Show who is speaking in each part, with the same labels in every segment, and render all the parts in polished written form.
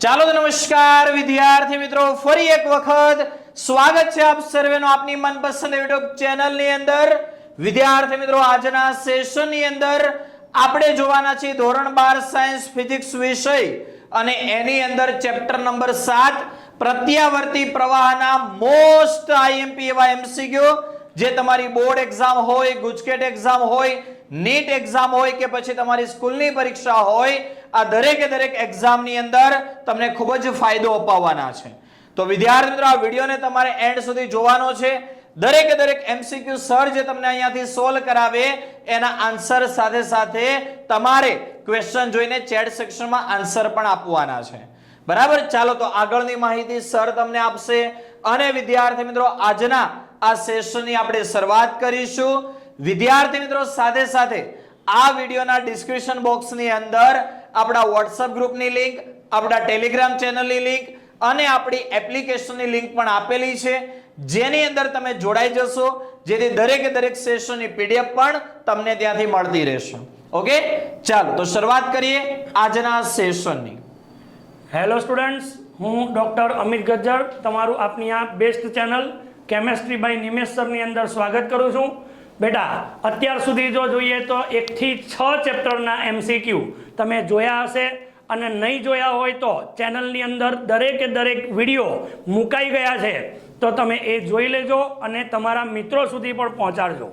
Speaker 1: ચાલો તો નમસ્કાર વિદ્યાર્થી મિત્રો, ફરી એક વખત સ્વાગત છે આપ સર્વેનો આપની મનપસંદ યુટ્યુબ ચેનલ ની અંદર। વિદ્યાર્થી મિત્રો, આજના સેશન ની અંદર આપણે જોવાના છે ધોરણ 12 સાયન્સ ફિઝિક્સ વિષય અને એની અંદર ચેપ્ટર નંબર 7 પ્રત્યાવર્તી પ્રવાહના મોસ્ટ આઈએમપી એવા એમસીક્યુ જે તમારી બોર્ડ એક્ઝામ હોય, ગુજકેટ એક્ઝામ હોય, નીટ એક્ઝામ હોય કે પછી તમારી સ્કૂલની પરીક્ષા હોય, આ દરેક એક્ઝામ ની અંદર તમને ખૂબ જ ફાયદો અપાવવાના છે। તો વિદ્યાર્થી મિત્રો, આ વિડિયોને તમારે એન્ડ સુધી જોવાનો છે। દરેક એમસીક્યુ સર જે તમને અહીંયાથી સોલ્વ કરાવે એના આન્સર સાથે સાથે તમારે ક્વેશ્ચન જોઈને ચેટ સેક્શનમાં આન્સર પણ આપવાના છે, બરાબર। ચાલો તો આગળની માહિતી સર તમને આપશે અને વિદ્યાર્થી મિત્રો આજના આ સેશનની આપણે શરૂઆત કરીશું। વિદ્યાર્થી મિત્રો, સાથે સાથે આ વિડિયોના ડિસ્ક્રિપ્શન બોક્સની અંદર આપણા WhatsApp ગ્રુપની લિંક, આપણા ટેલિગ્રામ ચેનલની લિંક અને આપણી એપ્લિકેશનની લિંક પણ આપેલી છે, જેની અંદર તમે જોડાઈ જશો, જેથી દરેક સેશનની પીડીએફ પણ તમને ત્યાંથી મળતી રહેશે। ઓકે, ચાલો તો શરૂઆત કરીએ આજના સેશનની।
Speaker 2: હેલો સ્ટુડન્ટ્સ, હું ડોક્ટર અમિત ગજ્જર તમારું આપની આ best channel chemistry by Nimesh સરની અંદર સ્વાગત કરું છું। બેટા, અત્યાર સુધી જો જોઈએ તો 1 થી 6 ચેપ્ટરના એમસીક્યુ તમે જોયા હશે અને નહીં જોયા હોય તો ચેનલની અંદર દરેક વિડીયો મુકાઈ ગયા છે, તો તમે એ જોઈ લેજો અને તમારા મિત્રો સુધી પણ પહોંચાડજો।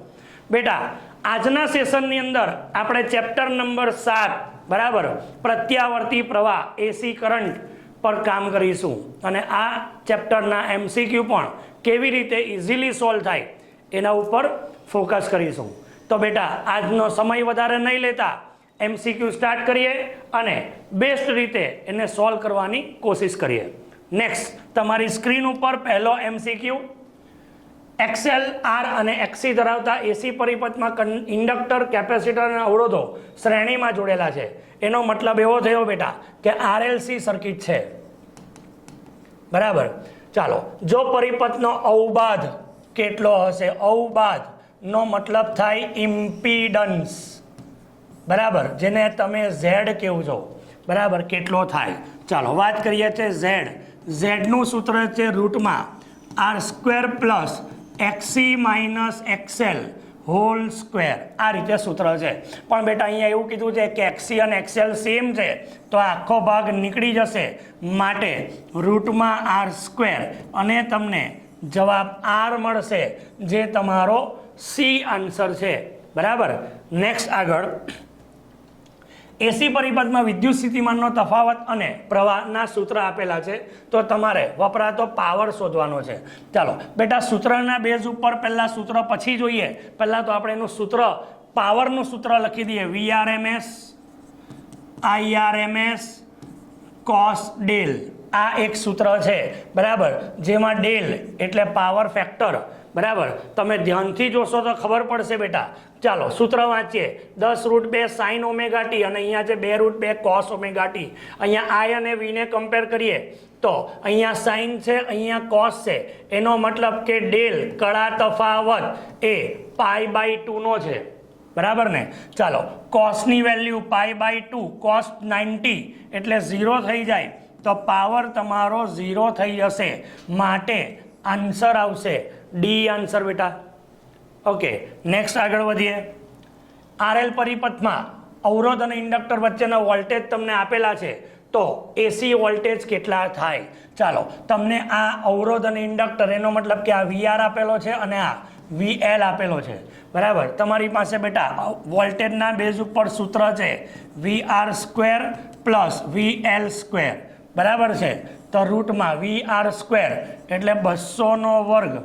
Speaker 2: બેટા, આજના સેશનની અંદર આપણે ચેપ્ટર નંબર 7 બરાબર પ્રત્યાવર્તી પ્રવાહ એસી કરંટ પર કામ કરીશું અને આ ચેપ્ટરના એમસીક્યુ પણ કેવી રીતે ઇઝીલી સોલ્વ થાય એના ઉપર ફોકસ કરીશું। તો બેટા, આજનો સમય વધારે નહીં લેતા એમસીક્યુ સ્ટાર્ટ કરીએ અને બેસ્ટ રીતે એને સોલ્વ કરવાની કોશિશ કરીએ। નેક્સ્ટ, તમારી સ્ક્રીન ઉપર પહેલો એમસીક્યુ, એક્સએલ, આર અને એક્સી ધરાવતા એસી પરિપથમાં ઇન્ડક્ટર, કેપેસિટર અને અવરોધો શ્રેણીમાં જોડેલા છે। એનો મતલબ એવો થયો બેટા કે આરએલસી સર્કિટ છે, બરાબર। ચાલો, જો પરિપથનો અવબાધ કેટલો હશે, અવબાધ નો મતલબ થાય ઇમ્પીડન્સ, બરાબર, જેને તમે ઝેડ કહો છો, બરાબર, કેટલો થાય। ચાલો વાત કરીએ છીએ ઝેડ નું સૂત્ર છે રૂટમાં R² plus XC minus XL hall square, આ રીતે સૂત્ર છે। પણ બેટા અહીંયા એવું કીધું છે કે XC અને XL સેમ છે, તો આખો ભાગ નીકળી જશે, માટે રૂટમાં R² અને તમને જવાબ R મળશે, જે તમારો સી આન્સર છે, બરાબર। નેક્સ્ટ, આગળ એસી પરિપથમાં વિદ્યુત સ્થિતિમાનનો તફાવત અને પ્રવાહના સૂત્ર આપેલા છે, તો તમારે વપરાતો પાવર શોધવાનો છે। ચાલો બેટા, સૂત્રના બેઝ ઉપર પહેલા સૂત્ર પછી જોઈએ। પહેલા તો આપણે એનું સૂત્ર, પાવરનું સૂત્ર લખી દઈએ, VRMS IRMS cos ડેલ, આ એક સૂત્ર છે, બરાબર, જેમાં ડેલ એટલે પાવર ફેક્ટર, બરાબર। તમે ધ્યાનથી જોશો તો ખબર પડશે બેટા। ચાલો સૂત્ર વાંચીએ, 10√2 sin ઓમેગા ટી અને અહીંયા છે 2√2 cos ઓમેગા ટી। અહીંયા આઈ અને વી ને કમ્પેર કરીએ તો અહીંયા સાઇન છે, અહીંયા કોસ છે, એનો મતલબ કે ડેલ કળા તફાવત એ π/2 નો છે, બરાબર ને। ચાલો, કોસની વેલ્યુ π/2, cos 90 એટલે 0 થઈ જાય, તો પાવર તમારો 0 થઈ જશે, માટે આન્સર આવશે ડી આન્સર બેટા। ઓકે, નેક્સ્ટ આગળ વધીએ। આરએલ પરિપથમાં અવરોધ અને ઇન્ડક્ટર વચ્ચેના વોલ્ટેજ તમને આપેલા છે, તો એસી વોલ્ટેજ કેટલા થાય। ચાલો, તમને આ અવરોધ અને ઇન્ડક્ટર, એનો મતલબ કે આ વીઆર આપેલો છે અને આ વીએલ આપેલો છે, બરાબર। તમારી પાસે બેટા વોલ્ટેજના બેઝ ઉપર સૂત્ર છે VR² પ્લસ VL², બરાબર છે। તો રૂટમાં VR² એટલે 200²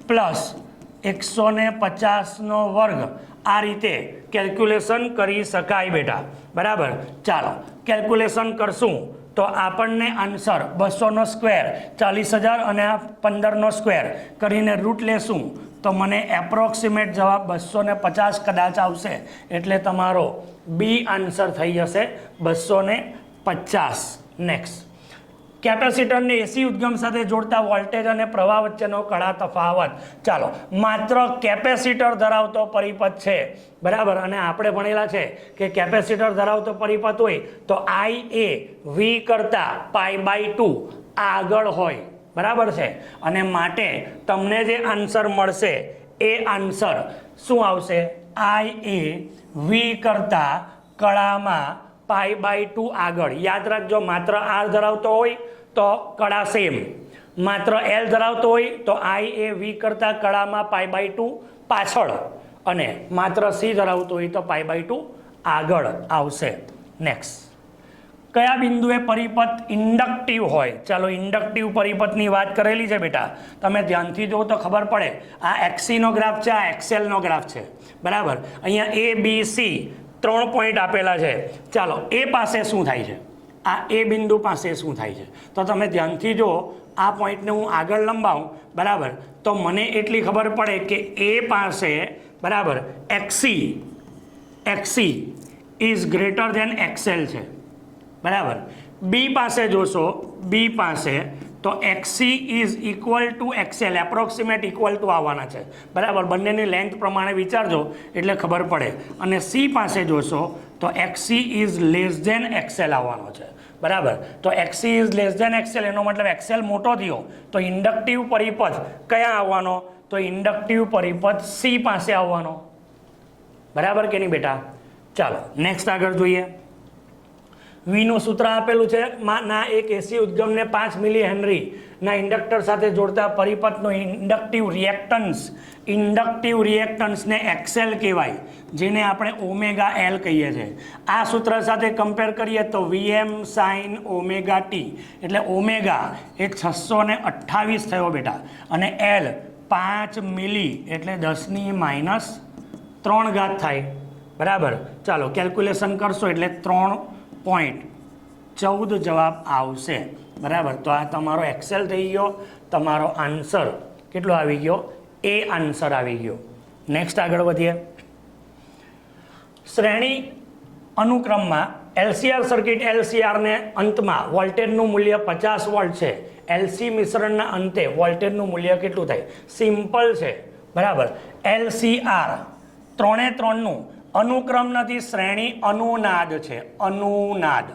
Speaker 2: પ્લસ 150² આ રીતે કેલ્ક્યુલેશન કરી શકાય બેટા, બરાબર। ચાલો કેલ્ક્યુલેશન કરશું તો આપણને આન્સર 200² 40,000 અને આ 15² કરીને રૂટ લેશું તો મને એપ્રોક્સિમેટ જવાબ 250 કદાચ આવશે, એટલે તમારો બી આન્સર થઈ જશે 250। નેક્સ્ટ, કેપેસિટરને એસી ઉદ્ગમ સાથે જોડતા વોલ્ટેજ અને પ્રવાહ વચ્ચેનો કડા તફાવત. ચાલો, માત્ર કેપેસિટર ધરાવતો પરિપથ છે, બરાબર. અને આપણે ભણેલા છે કે કેપેસિટર ધરાવતો પરિપથ હોય તો I એ V કરતા π/2 આગળ હોય, બરાબર છે. અને માટે તમને જે આન્સર મળશે એ આન્સર શું આવશે? I એ V કરતા કળામાં π/2 આગળ. યાદ રાખજો, માત્ર R ધરાવતો હોય તો કળા સેમ, માત્ર L ધરાવતો હોય તો I એ V કરતા કળામાં π/2 પાછળ, અને માત્ર C ધરાવતો હોય તો π/2 આગળ આવશે. નેક્સ્ટ, કયા બિંદુએ પરિપથ ઇન્ડક્ટિવ હોય? ચાલો, ઇન્ડક્ટિવ પરિપથની વાત કરેલી છે બેટા, તમે ધ્યાનથી જુઓ તો ખબર પડે. આ XC નો ગ્રાફ છે, આ XL નો ગ્રાફ છે, બરાબર. અહીંયા ABC 3 પોઈન્ટ આપેલા છે. ચાલો, એ પાસે શું થાય છે? આ એ બિંદુ પાસે શું થાય છે? તો તમે ધ્યાનથી જુઓ, આ પોઈન્ટને હું આગળ લંબાવું, બરાબર, તો મને એટલી ખબર પડે કે એ પાસે, બરાબર, XC is greater than XL છે, બરાબર. બી પાસે જોશો, બી પાસે તો XC is equal two XL, approximate equal to આવવાના છે, બરાબર. બંનેની લેન્થ પ્રમાણે વિચારજો એટલે ખબર પડે. અને સી પાસે જોશો તો XC is less than XL આવવાનો છે, બરાબર. તો XC is less than XL એનો મતલબ XL મોટો થયો, તો ઇન્ડક્ટિવ પરિપથ કયા આવવાનો? તો ઇન્ડક્ટિવ પરિપથ સી પાસે આવવાનો, બરાબર કે નહીં બેટા? ચાલો, નેક્સ્ટ આગળ જોઈએ. વીનું સૂત્ર આપેલું છે, ના એક એસી ઉદ્ગમને 5 મિલી હેનરી ના ઇન્ડક્ટર સાથે જોડતા પરિપથનો ઇન્ડક્ટિવ રિએક્ટન્સને XL કહેવાય, જેને આપણે ઓમેગા L કહીએ છીએ. આ સૂત્ર સાથે કમ્પેર કરીએ તો Vm sin ઓમેગા t, એટલે ઓમેગા એ 628 થયો બેટા, અને L 5 મિલી એટલે 10⁻³ થાય, બરાબર. ચાલો, કેલ્ક્યુલેશન કરશો એટલે 3.14 જવાબ આવશે, બરાબર. તો આ તમારો XL થઈ ગયો, તમારો આન્સર કેટલો આવી ગયો? એ આન્સર આવી ગયો. નેક્સ્ટ આગળ વધીએ. શ્રેણી અનુક્રમમાં LCR સર્કિટ, LCRને અંતમાં વોલ્ટેજનું મૂલ્ય 50 વોલ્ટ છે. LC મિશ્રણના અંતે વોલ્ટેજનું મૂલ્ય કેટલું થાય? સિમ્પલ છે, બરાબર. LCR 3 અનુક્રમ નથી, શ્રેણી અનુનાદ છે, અનુનાદ,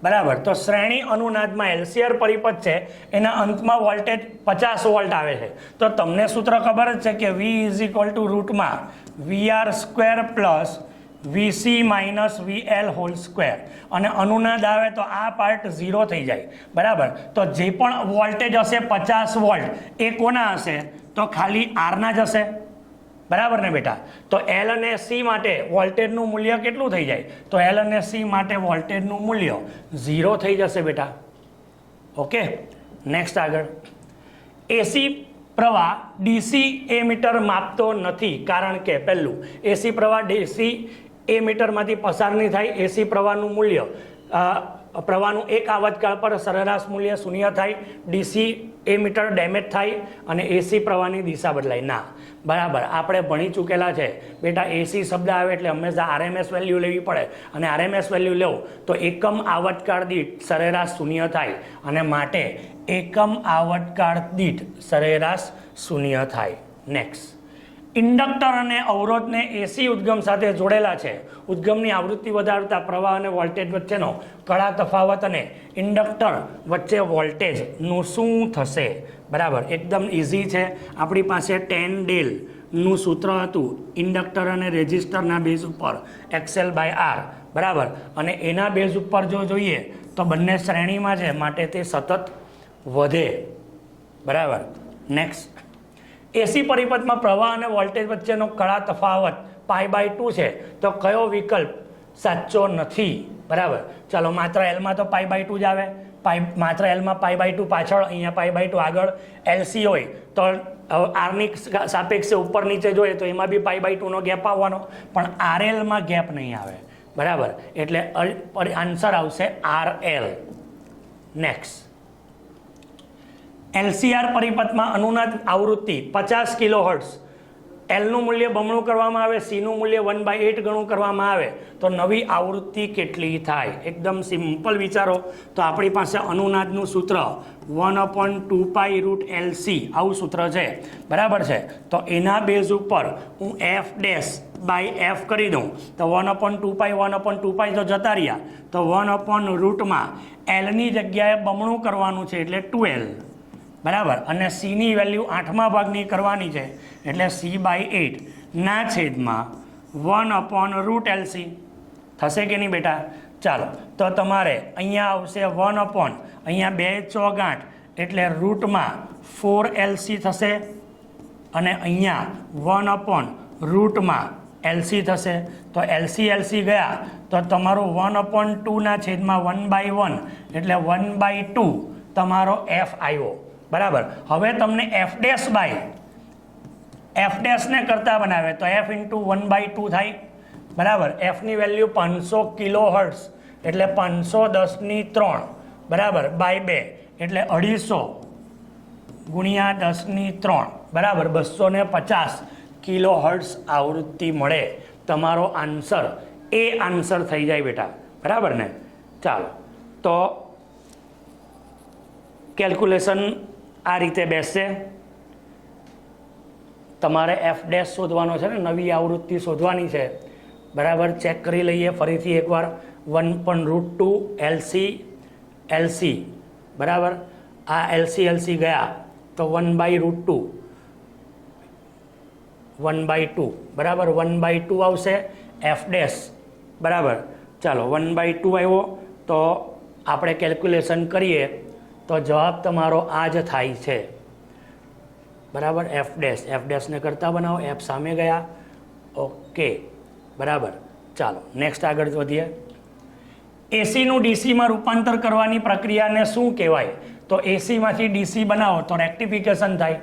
Speaker 2: બરાબર. તો શ્રેણી અનુનાદમાં LCR પરિપથ છે, એના અંતમાં વોલ્ટેજ 50 વોલ્ટ આવે છે. તો તમને સૂત્ર ખબર જ છે કે V ઇઝ ઇક્વલ ટુ રૂટમાં VR² plus VC minus VL whole square. અને અનુનાદ આવે તો આ પાર્ટ 0 થઈ જાય, બરાબર. તો જે પણ વોલ્ટેજ હશે 50 વોલ્ટ એ કોના હશે? તો ખાલી આરના જ હશે, બરાબર ને બેટા? તો L અને C માટે વોલ્ટેજનું મૂલ્ય કેટલું થઈ જાય? તો L અને C માટે વોલ્ટેજનું મૂલ્ય 0 થઈ જશે બેટા. ઓકે, નેક્સ્ટ આગળ. એસી પ્રવાહ ડીસી એમીટર માપતો નથી, કારણ કે પહેલું, એસી પ્રવાહ ડીસી એમીટરમાંથી પસાર નહીં થાય. એસી પ્રવાહનું મૂલ્ય, પ્રવાહનું એક આવતકાળ પર સરેરાશ મૂલ્ય 0 થાય. ડીસી એમીટર ડેમેજ થાય અને એસી પ્રવાહની દિશા બદલાય ના, બરાબર. આપણે ભણી ચૂકેલા છે બેટા, એસી શબ્દ આવે એટલે હંમેશા RMS વેલ્યુ લેવી પડે, અને RMS વેલ્યુ લેવો તો એકમ આવતકાળ દીઠ સરેરાશ 0 થાય, અને માટે એકમ આવતકાળ દીઠ સરેરાશ 0 થાય. નેક્સ્ટ, ઇન્ડક્ટર અને અવરોધને એસી ઉદ્ગમ સાથે જોડેલા છે. ઉદ્ગમની આવૃત્તિ વધારતા પ્રવાહ અને વોલ્ટેજ વચ્ચેનો કળા તફાવત અને ઇન્ડક્ટર વચ્ચે વોલ્ટેજનું શું થશે? બરાબર, એકદમ ઇઝી છે. આપણી પાસે 10 નું સૂત્ર હતું ઇન્ડક્ટર અને રેઝિસ્ટરના બેઝ ઉપર XL/R, બરાબર. અને એના બેઝ ઉપર જો જોઈએ તો બંને શ્રેણીમાં છે, માટે તે સતત વધે, બરાબર. નેક્સ્ટ, એસી પરિપથમાં પ્રવાહ અને વોલ્ટેજ વચ્ચેનો કળા તફાવત π/2 છે, તો કયો વિકલ્પ સાચો નથી? બરાબર. ચાલો, માત્ર Lમાં તો π/2 જ આવે, માત્ર Lમાં π/2 પાછળ, અહીંયા π/2 આગળ. LC હોય તો આરની સાપેક્ષે ઉપર નીચે જોઈએ તો એમાં બી π/2 નો ગેપ આવવાનો, પણ RLમાં ગેપ નહીં આવે, બરાબર. એટલે આન્સર આવશે RL. નેક્સ્ટ, LCR પરિપથમાં અનુનાદ આવૃત્તિ 50 કિલોહર્ટ્ઝ એલનું મૂલ્ય બમણું કરવામાં આવે, સીનું મૂલ્ય 1/8 ગણું કરવામાં આવે તો નવી આવૃત્તિ કેટલી થાય? એકદમ સિમ્પલ વિચારો. તો આપણી પાસે અનુનાદનું સૂત્ર 1/2π√LC આવું સૂત્ર છે, બરાબર છે. તો એના બેઝ ઉપર હું f'/f કરી દઉં તો 1/2π તો જતા રહ્યા, તો 1/√માં એલની જગ્યાએ બમણું કરવાનું છે એટલે 2l, બરાબર. અને સીની વેલ્યુ 8મા ભાગની કરવાની છે એટલે c/8 ના છેદમાં 1/√LC થશે કે નહીં બેટા? ચાલો, તો તમારે અહીંયા આવશે 1/ અહીંયા 2 ચોક 8 એટલે રૂટમાં 4LC થશે અને અહીંયા 1/√માં LC થશે. તો LC ગયા તો તમારું 1/2 ના છેદમાં 1/1 એટલે 1/2 તમારો f આવ્યો, બરાબર. હવે તમને f' ને કરતા બનાવે તો f × 1/2 થાય, બરાબર. fની વેલ્યુ 500 કિલોહર્ટ્ઝ એટલે 510⁵, બરાબર, / 2 એટલે 250 × 10⁵, બરાબર, 250 કિલોહર્ટ્ઝ આવૃત્તિ મળે. તમારો આન્સર એ આન્સર થઈ જાય બેટા, બરાબર ને? ચાલો, તો કેલ્ક્યુલેશન આ રીતે બેસશે. તમારે f' શોધવાનો છે ને, નવી આવૃત્તિ શોધવાની છે, બરાબર. ચેક કરી લઈએ ફરીથી એકવાર. 1/√2 LC, બરાબર. આ LC ગયા તો 1/√2 1/2, બરાબર. 1/2 આવશે f', બરાબર. ચાલો, 1/2 આવ્યો તો આપણે કેલ્ક્યુલેશન કરીએ તો જવાબ તમારો આ જ થાય છે, બરાબર. f' ને કરતા બનાવો, f સામે ગયા, ઓકે, બરાબર. ચાલો નેક્સ્ટ આગળ વધીએ. એસીનું ડીસીમાં રૂપાંતર કરવાની પ્રક્રિયાને શું કહેવાય? તો એસીમાંથી ડીસી બનાવો તો રેક્ટિફિકેશન થાય,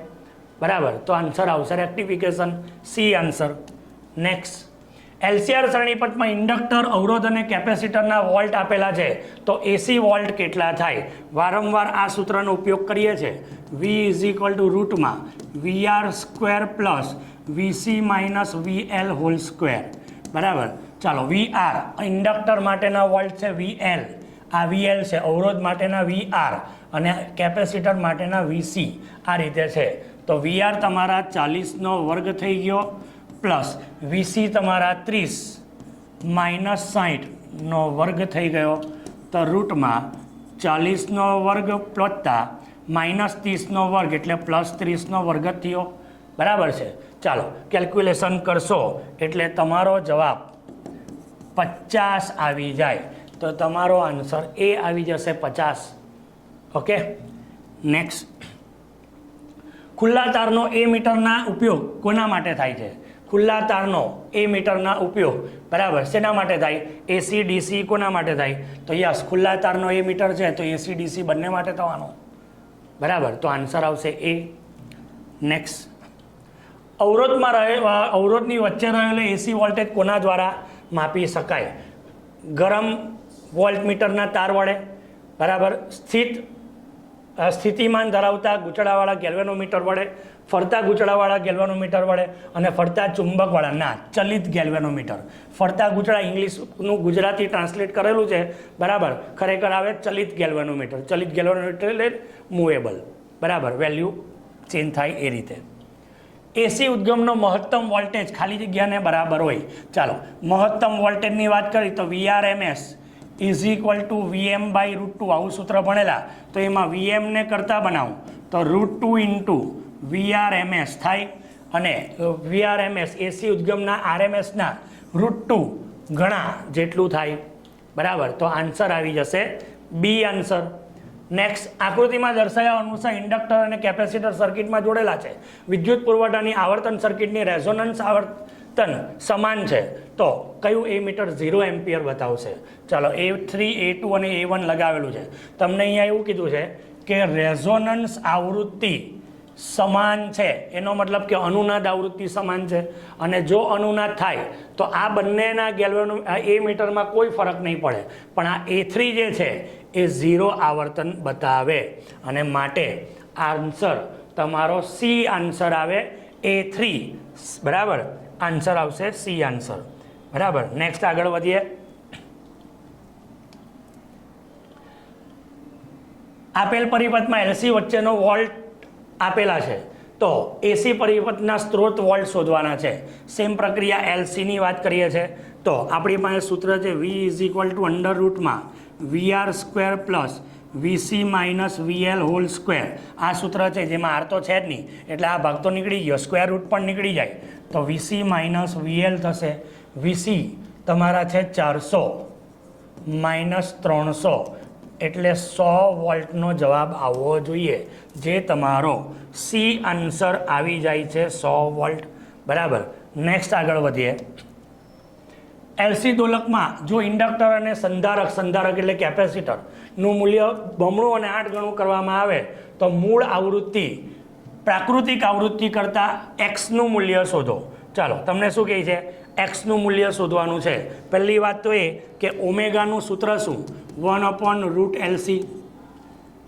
Speaker 2: બરાબર. તો આન્સર આવશે rectification, C answer. Next, LCR શ્રેણીપથમાં ઇન્ડક્ટર, અવરોધ અને કેપેસિટરના વોલ્ટ આપેલા છે તો એસી વોલ્ટ કેટલા થાય? વારંવાર આ સૂત્રનો ઉપયોગ કરીએ છીએ. V √માં VR² VC - VL², બરાબર. ચાલો, VR ઇન્ડક્ટર માટેના વોલ્ટ છે VL, આ VL છે, અવરોધ માટેના VR અને કેપેસિટર માટેના VC આ રીતે છે. તો VR તમારા 40² થઈ ગયો પ્લસ VC તમારા 30 - 60² થઈ ગયો. તો રૂટમાં 40² વત્તા -30² એટલે +30² થયો, બરાબર છે. ચાલો કેલ્ક્યુલેશન કરશો એટલે તમારો જવાબ 50 આવી જાય. તો તમારો આન્સર એ આવી જશે 50. Okay, next. ખુલ્લા તારનો એ મીટરના ઉપયોગ કોના માટે થાય છે? ખુલ્લા તારનો એ મીટરના ઉપયોગ, બરાબર, શેના માટે થાય? એસી ડીસી કોના માટે થાય? તો યસ, ખુલ્લા તારનો એ મીટર છે તો એસી ડીસી બંને માટે થવાનો, બરાબર. તો આન્સર આવશે એ. નેક્સ્ટ, અવરોધની વચ્ચે રહેલો એસી વોલ્ટેજ કોના દ્વારા માપી શકાય? ગરમ વોલ્ટમીટરના તાર વડે, બરાબર. સ્થિતિમાન ધરાવતા ગૂંચળાવાળા ગેલ્વેનોમીટર વડે, ફરતા ગૂંચળાવાળા ગેલ્વેનોમીટર વડે અને ફરતા ચુંબકવાળા, ના, ચલિત ગેલ્વેનોમીટર. ફરતા ગૂંચળા ઇંગ્લિશનું ગુજરાતી ટ્રાન્સલેટ કરેલું છે, બરાબર, ખરેખર આવે ચલિત ગેલ્વેનોમીટર. ચલિત ગેલ્વેનોમીટર એટલે મૂવેબલ, બરાબર, વેલ્યુ ચેન્જ થાય એ રીતે. એસી ઉદ્ગમનો મહત્તમ વોલ્ટેજ ખાલી જગ્યાને બરાબર હોય. ચાલો, મહત્તમ વોલ્ટેજની વાત કરી તો VRMS = VM/√2 આવું સૂત્ર ભણેલા. તો એમાં VM ને કરતા બનાવું તો √2 × VRMS થાય અને VRMS એસી ઉદ્ગમના RMSના √2 ગણા જેટલું થાય, બરાબર. તો આન્સર આવી જશે બી આન્સર. નેક્સ્ટ, આકૃતિમાં દર્શાવ્યા અનુસાર ઇન્ડક્ટર અને કેપેસિટર સર્કિટમાં જોડેલા છે. વિદ્યુત પુરવઠાની આવર્તન સર્કિટની રેઝોનન્સ આવર્તન સમાન છે તો કયું એ મીટર 0 એમ્પિયર બતાવશે? ચાલો, A3 A2 અને A1 લગાવેલું છે. તમને અહીંયા એવું કીધું છે કે રેઝોનન્સ આવૃત્તિ સમાન છે, એનો મતલબ કે અનુનાદ આવૃત્તિ સમાન છે. અને જો અનુનાદ થાય તો આ બંનેના એ મીટરમાં કોઈ ફરક નહીં પડે, પણ આ A3 જે છે એ 0 આવર્તન બતાવે અને માટે આન્સર તમારો સી આન્સર આવે. A3 બરાબર આન્સર આવશે સી આન્સર બરાબર. નેક્સ્ટ આગળ વધીએ. આપેલ પરિપથમાં એલસી વચ્ચેનો વોલ્ટ આપેલા છે તો એસી પરિપથના સ્ત્રોત વોલ્ટ શોધવાના છે. સેમ પ્રક્રિયા એલસીની વાત કરીએ છીએ તો આપણી પાસે સૂત્ર છે V is equal to under રૂટમાં VR square plus VC minus VL whole square. આ સૂત્ર છે જેમાં આર તો છે જ નહીં એટલે આ ભાગ તો નીકળી ગયો, સ્ક્વેર રૂટ પણ નીકળી જાય તો VC માઇનસ VL થશે. VC તમારા છે 400 માઇનસ 300 એટલે 100 વોલ્ટનો જવાબ આવવો જોઈએ જે તમારો સી આન્સર આવી જાય છે 100 વોલ્ટ બરાબર. નેક્સ્ટ આગળ વધીએ. એલસી દોલકમાં જો ઇન્ડક્ટર અને સંધારક એટલે કેપેસિટરનું મૂલ્ય બમણું અને 8 ગણું કરવામાં આવે તો મૂળ આવૃત્તિ પ્રાકૃતિક આવૃત્તિ કરતાં એક્સનું મૂલ્ય શોધો. ચાલો તમને શું કહે છે? એક્સનું મૂલ્ય શોધવાનું છે. પહેલી વાત તો એ કે ઓમેગાનું સૂત્ર શું? 1/√LC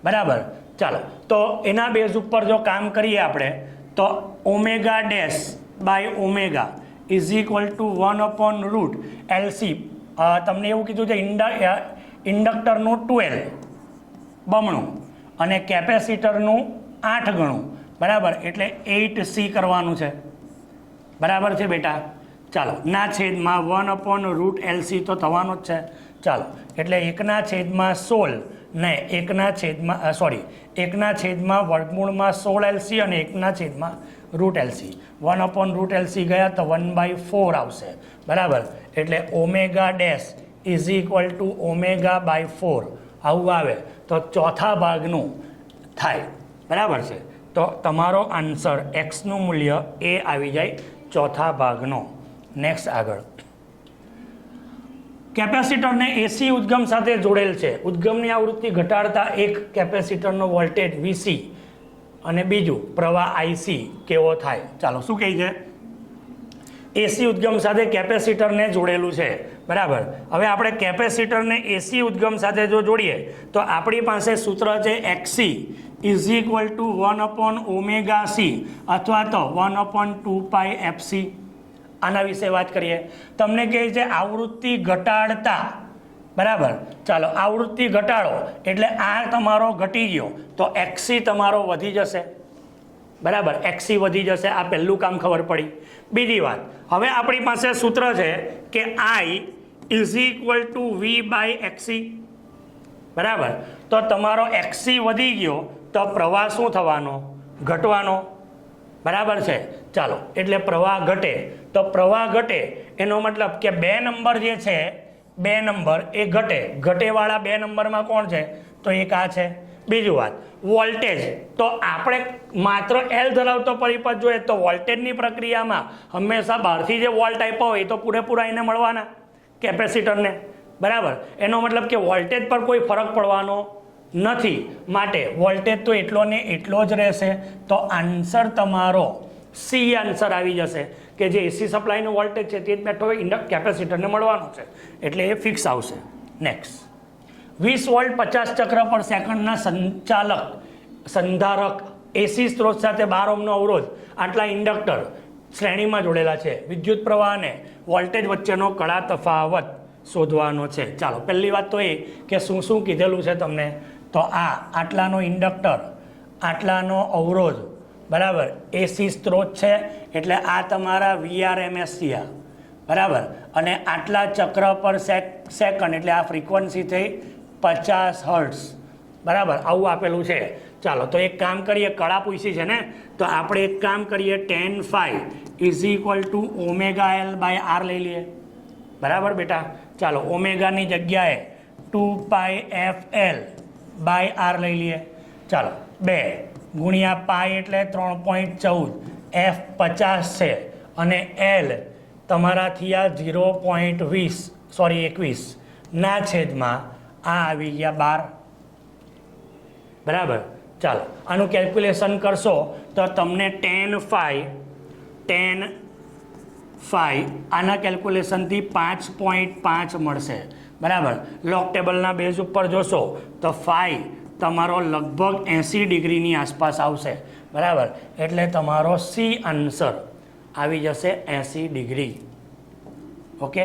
Speaker 2: બરાબર. ચાલો તો એના બેઝ ઉપર જો કામ કરીએ આપણે તો omega dash by omega is equal to 1/√LC. તમને એવું કીધું છે ઇન્ડક્ટરનું 12 બમણું અને કેપેસિટરનું 8 ગણું બરાબર એટલે 8C કરવાનું છે બરાબર છે બેટા. ચાલો ના છેદમાં 1/√LC તો થવાનો જ છે. ચાલો એટલે 1/16 ને 1/1/16 વર્ગમૂળમાં 16LC અને 1/√LC. 1/√LC ગયા તો 1/4 આવશે બરાબર. એટલે omega dash is equal to omega by 4 આવું આવે તો ચોથા ભાગનું થાય બરાબર છે. તો તમારો આન્સર એક્સનું મૂલ્ય એ આવી જાય ચોથા ભાગનો. નેક્સ્ટ આગળ. કેપેસિટરને એસી ઉદ્ગમ સાથે જોડેલ છે. ઉદ્ગમની આવૃત્તિ ઘટાડતા એક કેપેસિટરનો વોલ્ટેજ VC અને બીજું પ્રવાહ IC કેવો થાય? ચાલો શું કહે છે? એસી ઉદ્ગમ સાથે કેપેસિટરને જોડેલું છે બરાબર. હવે આપણે કેપેસિટરને એસી ઉદ્ગમ સાથે જો જોડીએ તો આપણી પાસે સૂત્ર છે XC is equal two 1/ωc અથવા તો 1/2πfc. આના વિશે વાત કરીએ. તમને કહે છે આવૃત્તિ ઘટાડતા બરાબર. ચાલો આવૃત્તિ ઘટાડો એટલે આ તમારો ઘટી ગયો તો XC તમારો વધી જશે બરાબર. XC વધી જશે. આ પહેલું કામ ખબર પડી. બીજી વાત, હવે આપણી પાસે સૂત્ર છે કે I is equal two V/XC બરાબર. તો તમારો XC વધી ગયો તો પ્રવાહ શું થવાનો? ઘટવાનો બરાબર છે. ચાલો એટલે પ્રવાહ ઘટે તો પ્રવાહ ઘટે એનો મતલબ કે 2 નંબર જે છે 2 નંબર એ ઘટેવાળા 2 નંબરમાં કોણ છે? તો એક આ છે. બીજું વાત વોલ્ટેજ તો આપણે માત્ર L ધરાવતો પરિપથ જોઈએ તો વોલ્ટેજની પ્રક્રિયામાં હંમેશા બહારથી જે વોલ્ટ આપ્યો હોય એ તો પૂરેપૂરા એને મળવાના કેપેસિટરને બરાબર. એનો મતલબ કે વોલ્ટેજ પર કોઈ ફરક પડવાનો નથી માટે વોલ્ટેજ તો એટલો ને એટલો જ રહેશે. તો આન્સર તમારો સી આન્સર આવી જશે કે જે એસી સપ્લાયનું વોલ્ટેજ છે તે જ બેઠો હોય કેપેસિટરને મળવાનું છે એટલે એ ફિક્સ આવશે. નેક્સ્ટ 20 વોલ્ટ 50 ચક્ર પર સેકન્ડના સંધારક એસી સ્ત્રોત સાથે 12 ઓહ્મનો અવરોધ આટલા ઇન્ડક્ટર શ્રેણીમાં જોડેલા છે. વિદ્યુત પ્રવાહ અને વોલ્ટેજ વચ્ચેનો કડા તફાવત શોધવાનો છે. ચાલો પહેલી વાત તો એ કે શું કીધેલું છે તમને તો આટલાનો ઇન્ડક્ટર આટલાનો અવરોધ બરાબર એસી સ્ત્રોત છે એટલે આ તમારા VRMS થયા બરાબર. અને આટલા ચક્ર પર સેકન્ડ એટલે આ ફ્રીક્વન્સી થઈ 50 હર્ટ્ઝ બરાબર. આવું આપેલું છે. ચાલો તો એક કામ કરીએ, કળા પૂછી છે ને તો આપણે એક કામ કરીએ tan phi is equal two ωL/R લઈ લઈએ બરાબર બેટા. ચાલો ઓમેગાની જગ્યાએ 2πfL/R લઈ લઈએ. ચાલો 2 ગુણ્યા પાઈ એટલે 3.14 F 50 છે અને L તમારા થયા 0.21 ના છેદમાં આ આવી ગયા 12 બરાબર. ચાલો આનું કેલ્ક્યુલેશન કરશો તો તમને tan phi આના કેલ્ક્યુલેશનથી 5.5 મળશે બરાબર. લોગ ટેબલના બેઝ ઉપર જોશો તો phi તમારો લગભગ 80 ડિગ્રીની આસપાસ આવશે, બરાબર. એટલે તમારો સી આન્સર આવી જશે 80 ડિગ્રી. Okay,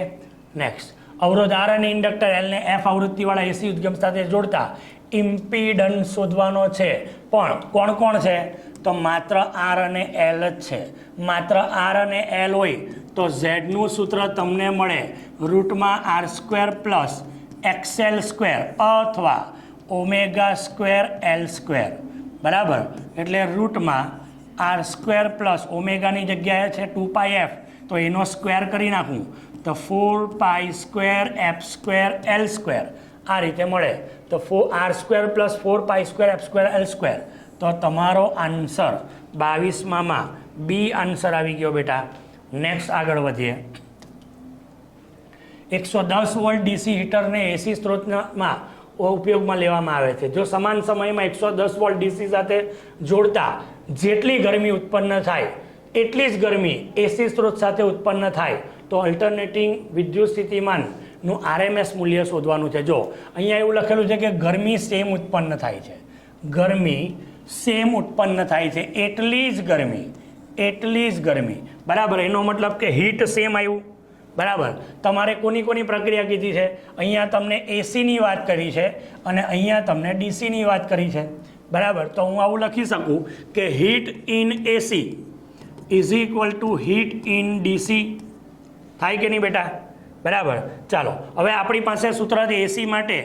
Speaker 2: next. અવરોધ આર અને ઇન્ડક્ટર એલ ને એફ આવૃત્તિવાળા એસી ઉદ્ગમ સાથે જોડતા ઇમ્પિડન્સ શોધવાનો છે. પણ કોણ કોણ છે? તો માત્ર આર અને એલ જ છે. માત્ર આર અને એલ હોય તો ઝેડનું સૂત્ર તમને મળે રૂટમાં R square plus XL square અથવા ઓમેગા સ્ક્વેર એલ સ્ક્વેર, બરાબર. એટલે રૂટમાં આર સ્ક્વેર પ્લસ ઓમેગાની જગ્યાએ છે 2 એફ, તો એનો સ્ક્વેર કરી નાખું તો 4 square F square L square આ રીતે મળે. તો R square plus 4 square F square L square. તો તમારો આન્સર 22માં બી આન્સર આવી ગયો બેટા. નેક્સ્ટ આગળ વધીએ. 110 વોલ્ટ ડીસી હીટરને એસી સ્ત્રોતમાં ઉપયોગમાં લેવામાં આવે છે. જો સમાન સમયમાં 110 વોલ્ટ ડીસી સાથે જોડતા જેટલી ગરમી ઉત્પન્ન થાય એટલી જ ગરમી એસી સ્ત્રોત સાથે ઉત્પન્ન થાય તો અલ્ટરનેટિંગ વિદ્યુત સ્થિતિમાનનું આરએમએસ મૂલ્ય શોધવાનું છે. જો અહીંયા એવું લખેલું છે કે ગરમી સેમ ઉત્પન્ન થાય છે, ગરમી સેમ ઉત્પન્ન થાય છે, એટલી જ ગરમી, બરાબર. એનો મતલબ કે હીટ સેમ આવ્યું, બરાબર. તમારે કોની પ્રક્રિયા કીધી છે? અહીંયા તમને એસીની વાત કરી છે અને અહીંયા તમને ડીસીની વાત કરી છે, બરાબર. તો હું આવું લખી શકું કે heat in AC is equal two heat in DC. થાય કે નહીં બેટા? બરાબર. ચાલો હવે આપણી પાસે સૂત્ર છે એસી માટે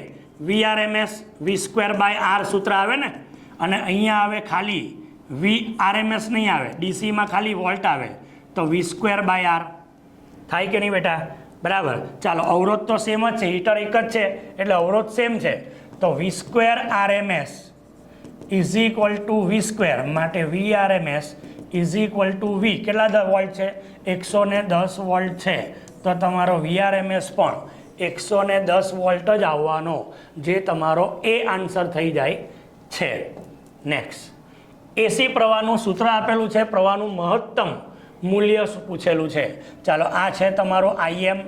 Speaker 2: VRMS V²/R સૂત્ર આવે ને, અને અહીંયા આવે ખાલી VRMS નહીં આવે, ડીસીમાં ખાલી વોલ્ટ આવે તો V²/R. થાય કે નહીં બેટા? બરાબર. ચાલો અવરોધ તો સેમ જ છે, હીટર એક જ છે એટલે અવરોધ સેમ છે. તો V²RMS is equal two V² માટે VRMS is equal two V. કેટલા વોલ્ટ છે? 110 વોલ્ટ છે. તો તમારો VRMS પણ 110 વોલ્ટ જ આવવાનો, જે તમારો એ આન્સર થઈ જાય છે. નેક્સ્ટ. એસી પ્રવાહનું સૂત્ર આપેલું છે, પ્રવાહનું મહત્તમ મૂલ્ય પૂછેલું છે. ચાલો આ છે તમારો IM,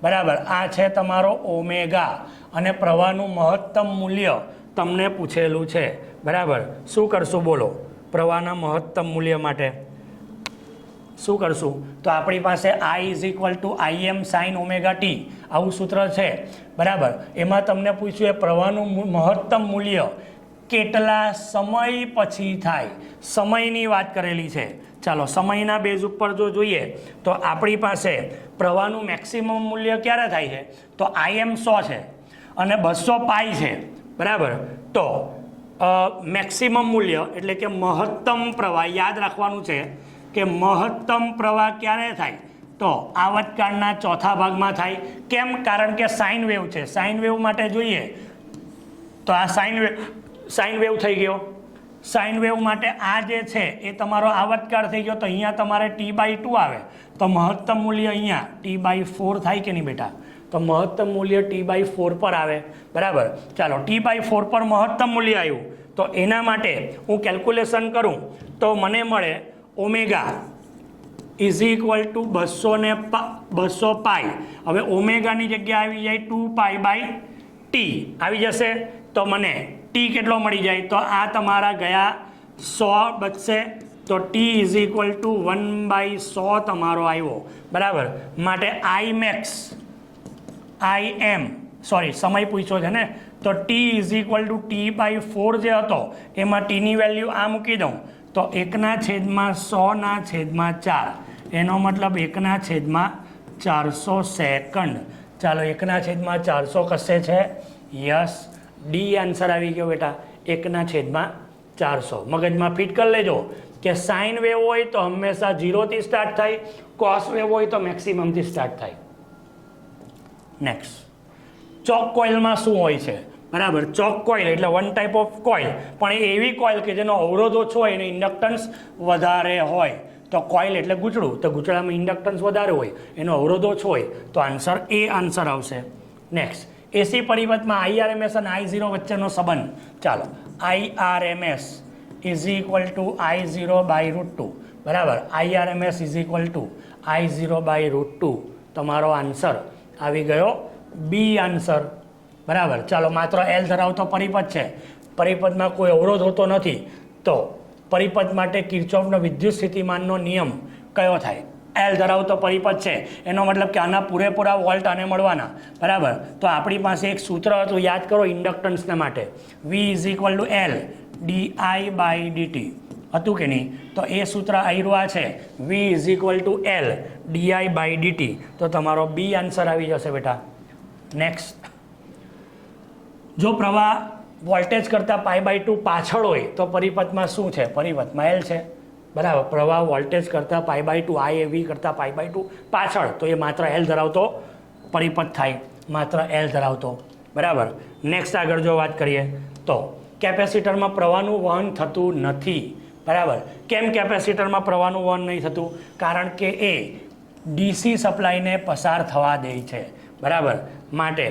Speaker 2: બરાબર. આ છે તમારો ઓમેગા અને પ્રવાહનું મહત્તમ મૂલ્ય તમને પૂછેલું છે, બરાબર. શું કરશું બોલો? પ્રવાહના મહત્તમ મૂલ્ય માટે શું કરશું? તો આપણી પાસે I is equal two IM sine omega T આવું સૂત્ર છે, બરાબર. એમાં તમને પૂછ્યું એ પ્રવાહનું મહત્તમ મૂલ્ય કેટલા સમય પછી થાય, સમયની વાત કરેલી છે. ચાલો સમયના બેઝ ઉપર જો જોઈએ તો આપણી પાસે પ્રવાહનું મેક્સિમમ મૂલ્ય ક્યારે થાય છે? તો IM 100 છે અને 200 પાઈ છે, બરાબર. તો મેક્સિમમ મૂલ્ય એટલે કે મહત્તમ પ્રવાહ, યાદ રાખવાનું છે કે મહત્તમ પ્રવાહ ક્યારે થાય? તો આવર્તકાળના ચોથા ભાગમાં થાય. કેમ? કારણ કે સાઇન વેવ છે. સાઇન વેવ માટે જોઈએ તો આ સાઇન વેવ થઈ ગયો. સાઇન વેવ માટે આ જે છે એ તમારો આવર્તકાળ થઈ ગયો. તો અહીંયા તમારે T/2 આવે તો મહત્તમ મૂલ્ય અહીંયા T/4 થાય કે નહીં બેટા? તો મહત્તમ મૂલ્ય T/4 પર આવે, બરાબર. ચાલો T/4 પર મહત્તમ મૂલ્ય આવ્યું તો એના માટે હું કેલ્ક્યુલેશન કરું તો મને મળે ઓમેગા ઇઝ ઇક્વલ ટુ 200 પાઈ. હવે ઓમેગાની જગ્યા આવી જાય 2π/T આવી જશે. તો મને ટી કેટલો મળી જાય? તો આ તમારા ગયા 100 બચશે તો T ઇઝ ઇક્વલ ટુ 1/100 તમારો આવ્યો, બરાબર. માટે સમય પૂછ્યો છે ને, તો T is equal two T/4 જે હતો એમાં ટીની વેલ્યુ આ મૂકી દઉં તો 1/100/4, એનો મતલબ 1/400 સેકન્ડ. ચાલો 1/400 કશે છે? યસ, ડી આન્સર આવી ગયો બેટા, 1/400. મગજમાં ફિટ કરી લેજો કે સાઇન વેવ હોય તો હંમેશા 0 થી સ્ટાર્ટ થાય, કોસ વેવ હોય તો મેક્સિમમથી સ્ટાર્ટ થાય. નેક્સ્ટ. ચોક કોઇલમાં શું હોય છે? બરાબર. ચોક કોઇલ એટલે વન ટાઈપ ઓફ કોઇલ, પણ એ એવી કોઇલ કે જેનો અવરોધ ઓછો હોય અને ઇન્ડક્ટન્સ વધારે હોય. તો કોઇલ એટલે ગૂંચળું, તો ગૂંચળામાં ઇન્ડક્ટન્સ વધારે હોય, એનો અવરોધ ઓછો હોય, તો આન્સર એ આન્સર આવશે. નેક્સ્ટ. એસી પરિપથમાં IRMS અને I0 વચ્ચેનો સંબંધ. ચાલો IRMS is equal two I0/√2, બરાબર. IRMS is equal two I0/√2 તમારો આન્સર આવી ગયો, બી આન્સર, બરાબર. ચાલો માત્ર એલ ધરાવતો પરિપથ છે પરિપથમાં કોઈ અવરોધ હોતો નથી તો પરિપથ માટે કિર્ચોફનો વિદ્યુત સ્થિતિમાનનો નિયમ કયો થાય? એલ ધરાવતો પરિપથ છે એનો મતલબ કે આના પૂરેપૂરા વોલ્ટ આને મળવાના, બરાબર. તો આપણી પાસે એક સૂત્ર હતું, યાદ કરો ઇન્ડક્ટન્સને માટે, V = L di/dt હતું કે નહીં? તો એ સૂત્ર આવ્યું આ છે, V = L di/dt. તો તમારો બી આન્સર આવી જશે બેટા. નેક્સ્ટ, જો પ્રવાહ વોલ્ટેજ કરતાં π/2 પાછળ હોય તો પરિપથમાં શું છે? પરિપથમાં એલ છે, બરાબર. પ્રવાહ વોલ્ટેજ કરતાં π/2 I એ V કરતાં π/2 પાછળ, તો એ માત્ર એલ ધરાવતો પરિપથ થાય, માત્ર એલ ધરાવતો, બરાબર. નેક્સ્ટ આગળ જો વાત કરીએ તો કેપેસિટરમાં પ્રવાહનું વહન થતું નથી, બરાબર. કેમ કેપેસિટરમાં પ્રવાહનું વહન નહીં થતું? કારણ કે એ ડીસી સપ્લાયને પસાર થવા દે છે, બરાબર. માટે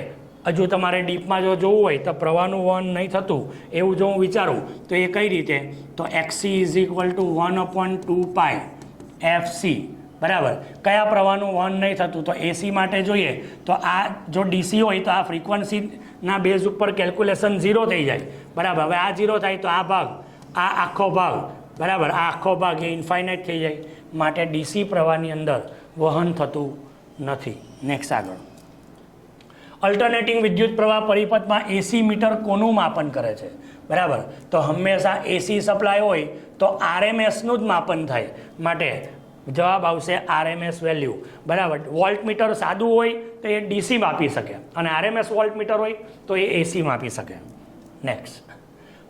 Speaker 2: હજુ તમારે ડીપમાં જો જોવું હોય તો પ્રવાહનું વહન નહીં થતું એવું જો હું વિચારું તો એ કઈ રીતે? તો XC = 1/2π FC, બરાબર. કયા પ્રવાહનું વહન નહીં થતું? તો એસી માટે જોઈએ તો આ જો ડીસી હોય તો આ ફ્રીક્વન્સીના બેઝ ઉપર કેલ્ક્યુલેશન 0 થઈ જાય, બરાબર. હવે આ 0 થાય તો આ ભાગ, આ આખો ભાગ, બરાબર, આ આખો ભાગ એ ઇન્ફાઇનાઇટ થઈ જાય. માટે ડીસી પ્રવાહની અંદર વહન થતું નથી. નેક્સ્ટ આગળ, અલ્ટરનેટિંગ વિદ્યુત પ્રવાહ પરિપથમાં એસી મીટર કોનું માપન કરે છે? બરાબર. તો હંમેશા એસી સપ્લાય હોય તો આરએમએસનું જ માપન થાય, માટે જવાબ આવશે આરએમએસ વેલ્યુ, બરાબર. વોલ્ટ મીટર સાદું હોય તો એ ડીસી માપી શકે અને આરએમએસ વોલ્ટ મીટર હોય તો એ એસી માપી શકે. નેક્સ્ટ,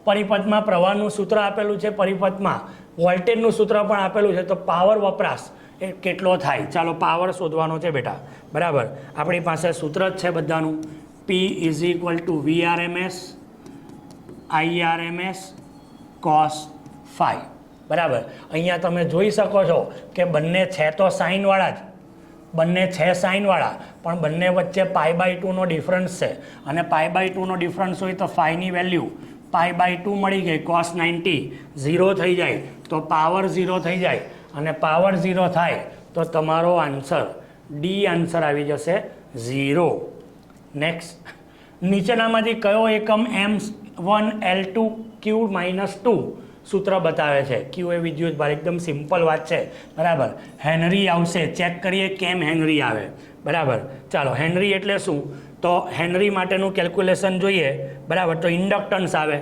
Speaker 2: પરિપથમાં પ્રવાહનું સૂત્ર આપેલું છે, પરિપથમાં વોલ્ટેજનું સૂત્ર પણ આપેલું છે, તો પાવર વપરાશ એ કેટલો થાય? ચાલો પાવર શોધવાનો છે બેટા, બરાબર. આપણી પાસે સૂત્ર જ છે બધાનું, P = VRMS IRMS cos phi, બરાબર. અહીંયા તમે જોઈ શકો છો કે બંને છે તો સાઇનવાળા જ, બંને છે સાઇનવાળા, પણ બંને વચ્ચે π/2 નો ડિફરન્સ છે અને π/2 નો ડિફરન્સ હોય તો ફાઈની વેલ્યુ π/2 મળી ગઈ, cos 90 0 થઈ જાય તો પાવર 0 થઈ જાય અને પાવર 0 થાય તો તમારો આન્સર ડી આન્સર આવી જશે 0. નેક્સ્ટ, નીચેનામાંથી કયો એકમ M1L2Q-2 સૂત્ર બતાવે છે? Q એ વિદ્યુત ભાર, એકદમ સિમ્પલ વાત છે, બરાબર. હેનરી આવશે, ચેક કરીએ કેમ હેનરી આવે, બરાબર. ચાલો, હેનરી એટલે શું? તો હેનરી માટેનું કેલ્ક્યુલેશન જોઈએ, બરાબર. તો ઇન્ડક્ટન્સ આવે,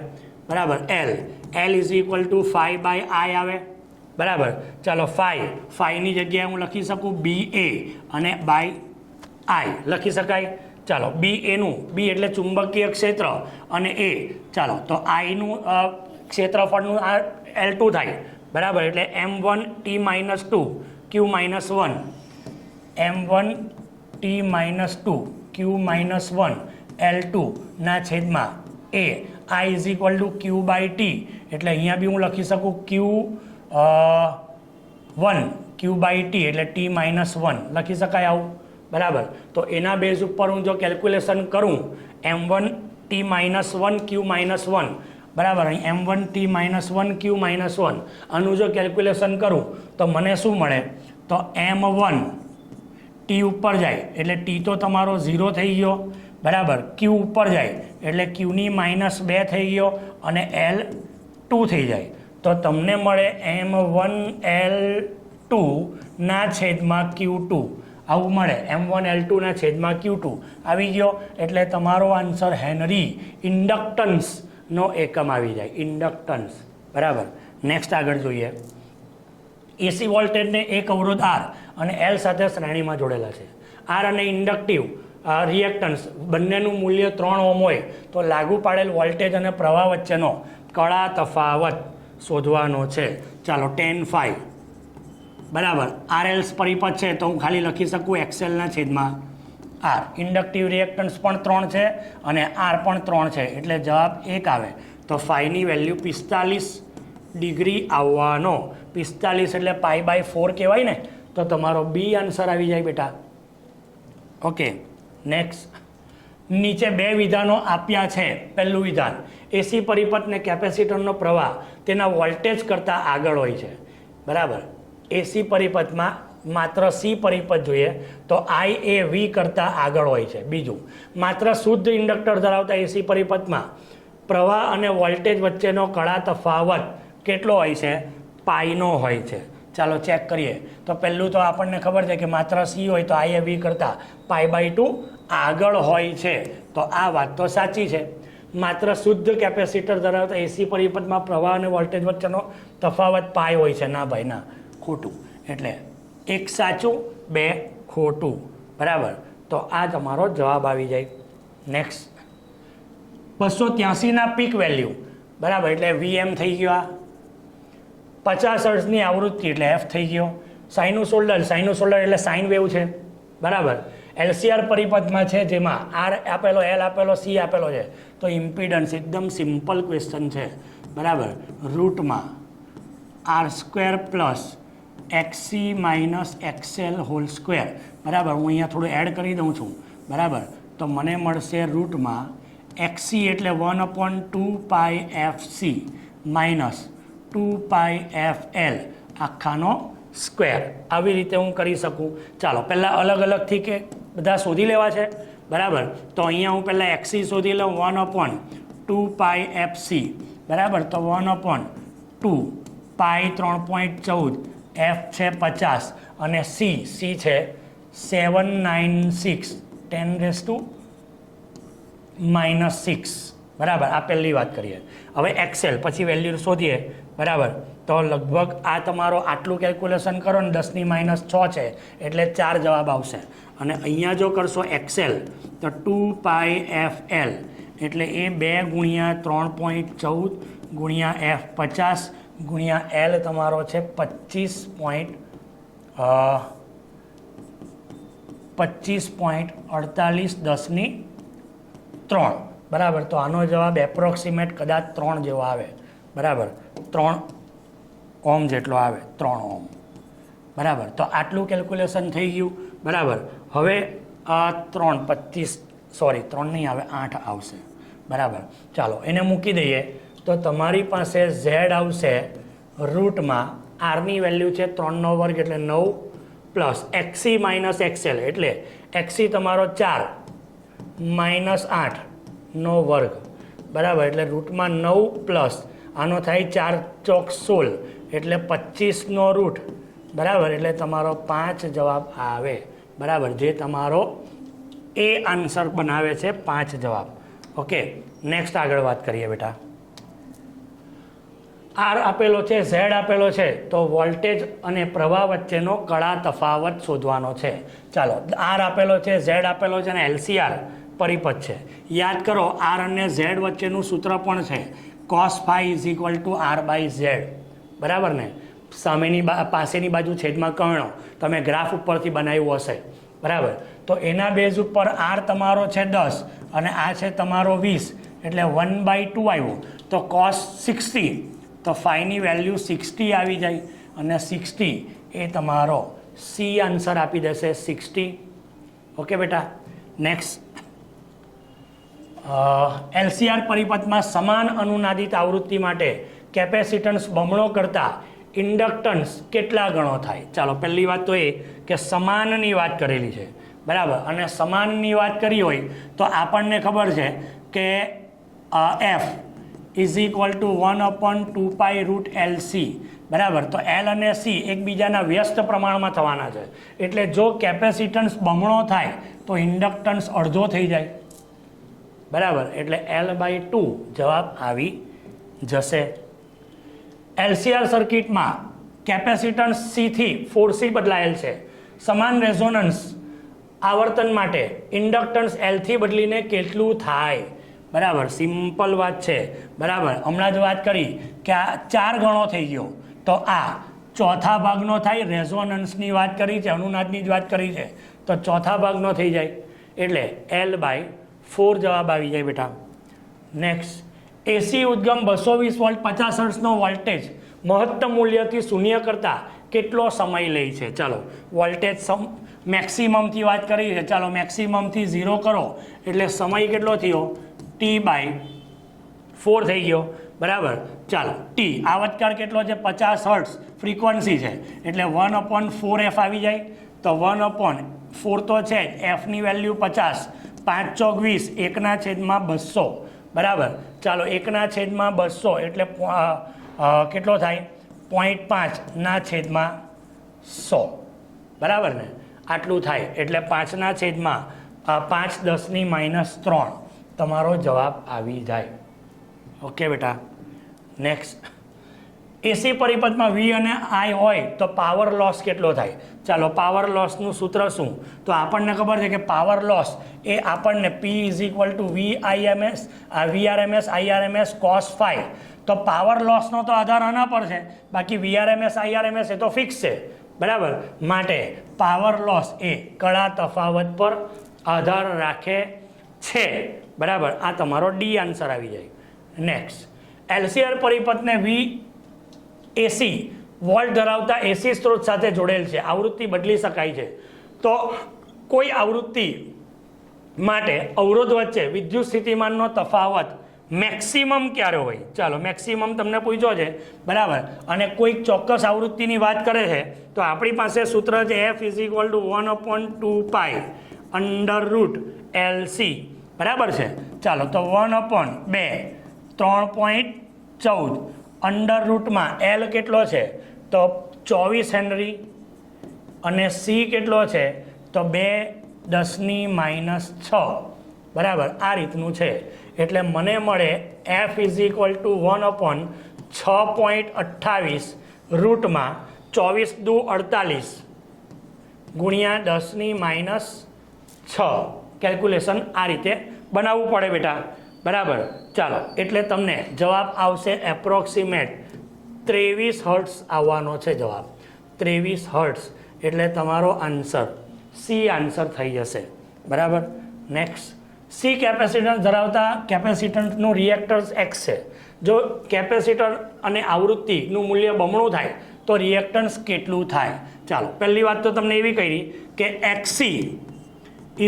Speaker 2: બરાબર. L = 5/I આવે, બરાબર. ચાલો, ફાઈની જગ્યાએ હું લખી શકું BA અને I લખી શકાય. ચાલો, બી એટલે ચુંબકીય ક્ષેત્ર અને એ, ચાલો તો આઈનું ક્ષેત્રફળનું આ L2 થાય, બરાબર. એટલે M1T-2 Q-1, M1T-2 Q-1 L2 ના છેદમાં એ, I = Q/T, એટલે અહીંયા બી હું લખી શકું Q1 Q/T એટલે T-1 લખી શકાય આવું, બરાબર. તો એના બેઝ ઉપર હું જો કેલ્ક્યુલેશન કરું M1T-1 Q-1, બરાબર, અહીં M1T-1 Q-1 આનું જો કેલ્ક્યુલેશન કરું તો મને શું મળે? તો M1 T ઉપર જાય એટલે T તો તમારો 0 થઈ ગયો, બરાબર. Q ઉપર જાય એટલે Qની -2 થઈ ગયો અને L2 થઈ જાય તો તમને મળે M1L2 ના છેદમાં Q2 આવું મળે. M1L2 ના છેદમાં Q2 આવી ગયો એટલે તમારો આન્સર હેનરી ઇન્ડક્ટન્સનો એકમ આવી જાય, ઇન્ડક્ટન્સ, બરાબર. નેક્સ્ટ આગળ જોઈએ, એસી વોલ્ટેજને એક અવરોધ R અને L સાથે શ્રેણીમાં જોડેલા છે. R અને ઇન્ડક્ટિવ રિએક્ટન્સ બંનેનું મૂલ્ય 3 ઓહ્મ હોય તો લાગુ પાડેલ વોલ્ટેજ અને પ્રવાહ વચ્ચેનો કળા તફાવત શોધવાનો છે. ચાલો, 10 બરાબર. RL પરિપથ છે તો હું ખાલી લખી શકું XL ના છેદમાં R. ઇન્ડક્ટિવ રિએક્ટન્સ પણ 3 છે અને R પણ 3 છે એટલે જવાબ 1 આવે. તો ફાઈની વેલ્યુ 45 ડિગ્રી આવવાનો. 45 એટલે π/4 કહેવાય ને, તો તમારો બી આન્સર આવી જાય બેટા. ઓકે, નેક્સ્ટ, નીચે 2 વિધાનો આપ્યા છે. પહેલું વિધાન, એસી પરિપથને કેપેસિટરનો પ્રવાહ તેના વોલ્ટેજ કરતાં આગળ હોય છે, બરાબર. એસી પરિપથમાં માત્ર સી પરિપથ જોઈએ તો I એ V કરતાં આગળ હોય છે. બીજું, માત્ર શુદ્ધ ઇન્ડક્ટર ધરાવતા એસી પરિપથમાં પ્રવાહ અને વોલ્ટેજ વચ્ચેનો કળા તફાવત કેટલો હોય છે? પાઈનો હોય છે. ચાલો ચેક કરીએ. તો પહેલું તો આપણને ખબર છે કે માત્ર સી હોય તો આઈ એ વી કરતાં π/2 આગળ હોય છે. તો આ વાત તો સાચી છે. માત્ર શુદ્ધ કેપેસિટર ધરાવતા એસી પરિપથમાં પ્રવાહ અને વોલ્ટેજ વચ્ચેનો તફાવત પાઈ હોય છે. ના ભાઈ ના, ખોટું. એટલે એક સાચું, બે ખોટું. બરાબર. તો આ તમારો જવાબ આવી જાય. નેક્સ્ટ 283 ના પીક વેલ્યુ. બરાબર, એટલે વીએમ થઈ ગયો. આ 50 હર્ટ્ઝની આવૃત્તિ એટલે એફ થઈ ગયો. સાઇનોસોલ્ડર એટલે સાઇન વેવ છે. બરાબર. એલસીઆર પરિપથમાં છે જેમાં આર આપેલો, એલ આપેલો, સી આપેલો છે. તો ઇમ્પિડન્સ એકદમ સિમ્પલ ક્વેશ્ચન છે. બરાબર. રૂટમાં r² plus XC minus XL hall square. બરાબર. હું અહીંયા થોડું એડ કરી દઉં છું. બરાબર. તો મને મળશે રૂટમાં XC એટલે 1/2πfc માઇનસ 2πfl આખાનો સ્ક્વેર. આવી રીતે હું કરી શકું. ચાલો પહેલાં અલગ અલગથી કે બધા શોધી લેવા છે. બરાબર. તો અહીંયા હું પહેલાં XC શોધી લઉં 1/2πfc. બરાબર. તો 1/2 પાઈ 3.14, એફ છે 50 અને સી છે 796 10⁻⁻⁶. બરાબર. આ પહેલી વાત કરીએ. હવે એક્સેલ પછી વેલ્યુ શોધીએ. બરાબર. તો લગભગ આ તમારો આટલું કેલ્ક્યુલેશન કરો ને 10⁻⁶ છે એટલે 4 જવાબ આવશે. અને અહીંયા જો કરશો એક્સેલ તો 2πfl એટલે એ 2 ગુણ્યા 3.14 ગુણ્યા એફ 50 ગુણ્યા એલ તમારો છે 25.48 10⁻3. બરાબર. તો આનો જવાબ એપ્રોક્સિમેટ કદાચ 3 જેવો આવે. બરાબર. 3 ઓમ જેટલો આવે. 3 ઓમ. બરાબર. તો આટલું કેલ્ક્યુલેશન થઈ ગયું. બરાબર. હવે 3 નહીં આવે, 8 આવશે. બરાબર. ચાલો એને મૂકી દઈએ. તો તમારી પાસે ઝેડ આવશે રૂટમાં આરની વેલ્યુ છે 3/2 એટલે 9 પ્લસ XC માઇનસ XL એટલે XC તમારો 4 માઇનસ 8નો વર્ગ. બરાબર. એટલે રૂટમાં 9 પ્લસ આનો થાય 4 ચોક 16 એટલે 25નો રૂટ. બરાબર. એટલે તમારો 5 જવાબ આવે. બરાબર. જે તમારો એ આન્સર બનાવે છે 5 જવાબ. ઓકે. નેક્સ્ટ આગળ વાત કરીએ બેટા. આર આપેલો છે, ઝેડ આપેલો છે, તો વોલ્ટેજ અને પ્રવાહ વચ્ચેનો કળા તફાવત શોધવાનો છે. ચાલો આર આપેલો છે, ઝેડ આપેલો છે અને એલસીઆર પરિપથ છે. યાદ કરો આર અને ઝેડ વચ્ચેનું સૂત્ર પણ છે cos phi = r/z. બરાબર ને. સામેની પાસેની બાજુ છેદમાં કર્ણ તમે ગ્રાફ ઉપરથી બનાવ્યું હશે. બરાબર. તો એના બેઝ ઉપર આર તમારો છે 10 અને આ છે તમારો 20 એટલે 1/2 આવ્યું. તો cos 60 તો ફાઈની વેલ્યુ 60 આવી જાય અને 60 એ તમારો સી આન્સર આપી દેશે 60. ઓકે બેટા. નેક્સ્ટ એલસીઆર પરિપથમાં સમાન અનુનાદિત આવૃત્તિ માટે કેપેસિટન્સ બમણો કરતાં ઇન્ડક્ટન્સ કેટલા ગણો થાય? ચાલો પહેલી વાત તો એ કે સમાનની વાત કરેલી છે. બરાબર. અને સમાનની વાત કરી હોય તો આપણને ખબર છે કે એફ = 1/2π√LC. બરાબર. તો એલ અને સી એકબીજાના વ્યસ્ત પ્રમાણમાં થવાના છે. એટલે જો કેપેસિટન્સ બમણો થાય તો ઇન્ડક્ટન્સ અડધો થઈ જાય. બરાબર. એટલે L/2 જવાબ આવી જશે. એલસીઆર સર્કિટમાં કેપેસિટન્સ સી થી 4C બદલાયેલ છે. સમાન રેઝોનન્સ આવર્તન માટે ઇન્ડક્ટન્સ એલથી બદલીને કેટલું થાય? બરાબર. સિમ્પલ વાત છે. બરાબર. હમણાં જ વાત કરી કે આ 4 ગણો થઈ ગયો તો આ ચોથા ભાગનો થાય. રેઝોનન્સની વાત કરી છે, અનુનાદની જ વાત કરી છે, તો ચોથા ભાગનો થઈ જાય એટલે L/4 જવાબ આવી જાય બેટા. નેક્સ્ટ એસી ઉદ્ગમ 220 વોલ્ટ 50 હર્ટ્ઝનો વોલ્ટેજ મહત્તમ મૂલ્યથી 0 કરતાં કેટલો સમય લે છે? ચાલો વોલ્ટેજ મેક્સિમમથી વાત કરી છે. ચાલો મેક્સિમમથી 0 કરો એટલે સમય કેટલો થયો? T/4 થઈ ગયો. બરાબર. ચાલો ટી આવર્તકાળ કેટલો છે? 50 હર્ટ્ઝ ફ્રીક્વન્સી છે એટલે 1/4f આવી જાય. તો 1/4 તો છે જ, એફની વેલ્યુ 50, 5 ચોક 20, 1/200. બરાબર. ચાલો 1/200 એટલે કેટલો થાય 0.5/100 બરાબર ને, આટલું થાય એટલે 5/5 તમારો જવાબ આવી જાય. ઓકે બેટા. નેક્સ્ટ, એસી પરિપથમાં વી અને આઈ હોય તો પાવર લોસ કેટલો થાય? ચાલો પાવર લોસનું સૂત્ર શું? તો આપણને ખબર છે કે પાવર લોસ એ આપણને P = VRMS IRMS cos phi. તો પાવર લોસનો તો આધાર આના પર છે, બાકી VRMS IRMS એ તો ફિક્સ છે બરાબર. માટે પાવર લોસ એ કડા તફાવત પર આધાર રાખે છે બરાબર. આ તમારો ડી આન્સર આવી જાય. નેક્સ્ટ, LCR પરિપથને VAC વોલ્ટ ધરાવતા એસી સ્ત્રોત સાથે જોડેલ છે. આવૃત્તિ બદલી શકાય છે. તો કોઈ આવૃત્તિ માટે અવરોધ વચ્ચે વિદ્યુત સ્થિતિમાનનો તફાવત મેક્સિમમ ક્યારે હોય? ચાલો મેક્સિમમ તમને પૂછ્યો છે બરાબર, અને કોઈક ચોક્કસ આવૃત્તિની વાત કરે છે તો આપણી પાસે સૂત્ર છે F = 1/2π √LC બરાબર છે. ચાલો તો 1/2 3.14 અંડર રૂટમાં L કેટલો છે તો 24 હેનરી અને C કેટલો છે તો 2 × 10⁻6 બરાબર. આ રીતનું છે એટલે મને મળે F = 1/6.28 રૂટમાં 24 × 2 = 48 ગુણ્યા 10⁻6 કેલ્ક્યુલેશન આ રીતે બનાવવું પડે બેટા બરાબર. ચાલો એટલે તમને જવાબ આવશે એપ્રોક્સિમેટ 23 હર્ટ્ઝ આવવાનો છે જવાબ. 23 હર્ટ્ઝ એટલે તમારો આન્સર સી આન્સર થઈ જશે બરાબર. નેક્સ્ટ, સી કેપેસિટર ધરાવતા કેપેસિટન્સનું રિએક્ટન્સ એક્સ છે. જો કેપેસિટર અને આવૃત્તિનું મૂલ્ય બમણું થાય તો રિએક્ટન્સ કેટલું થાય? ચાલો પહેલી વાત તો તમને એવી કરી કે XC =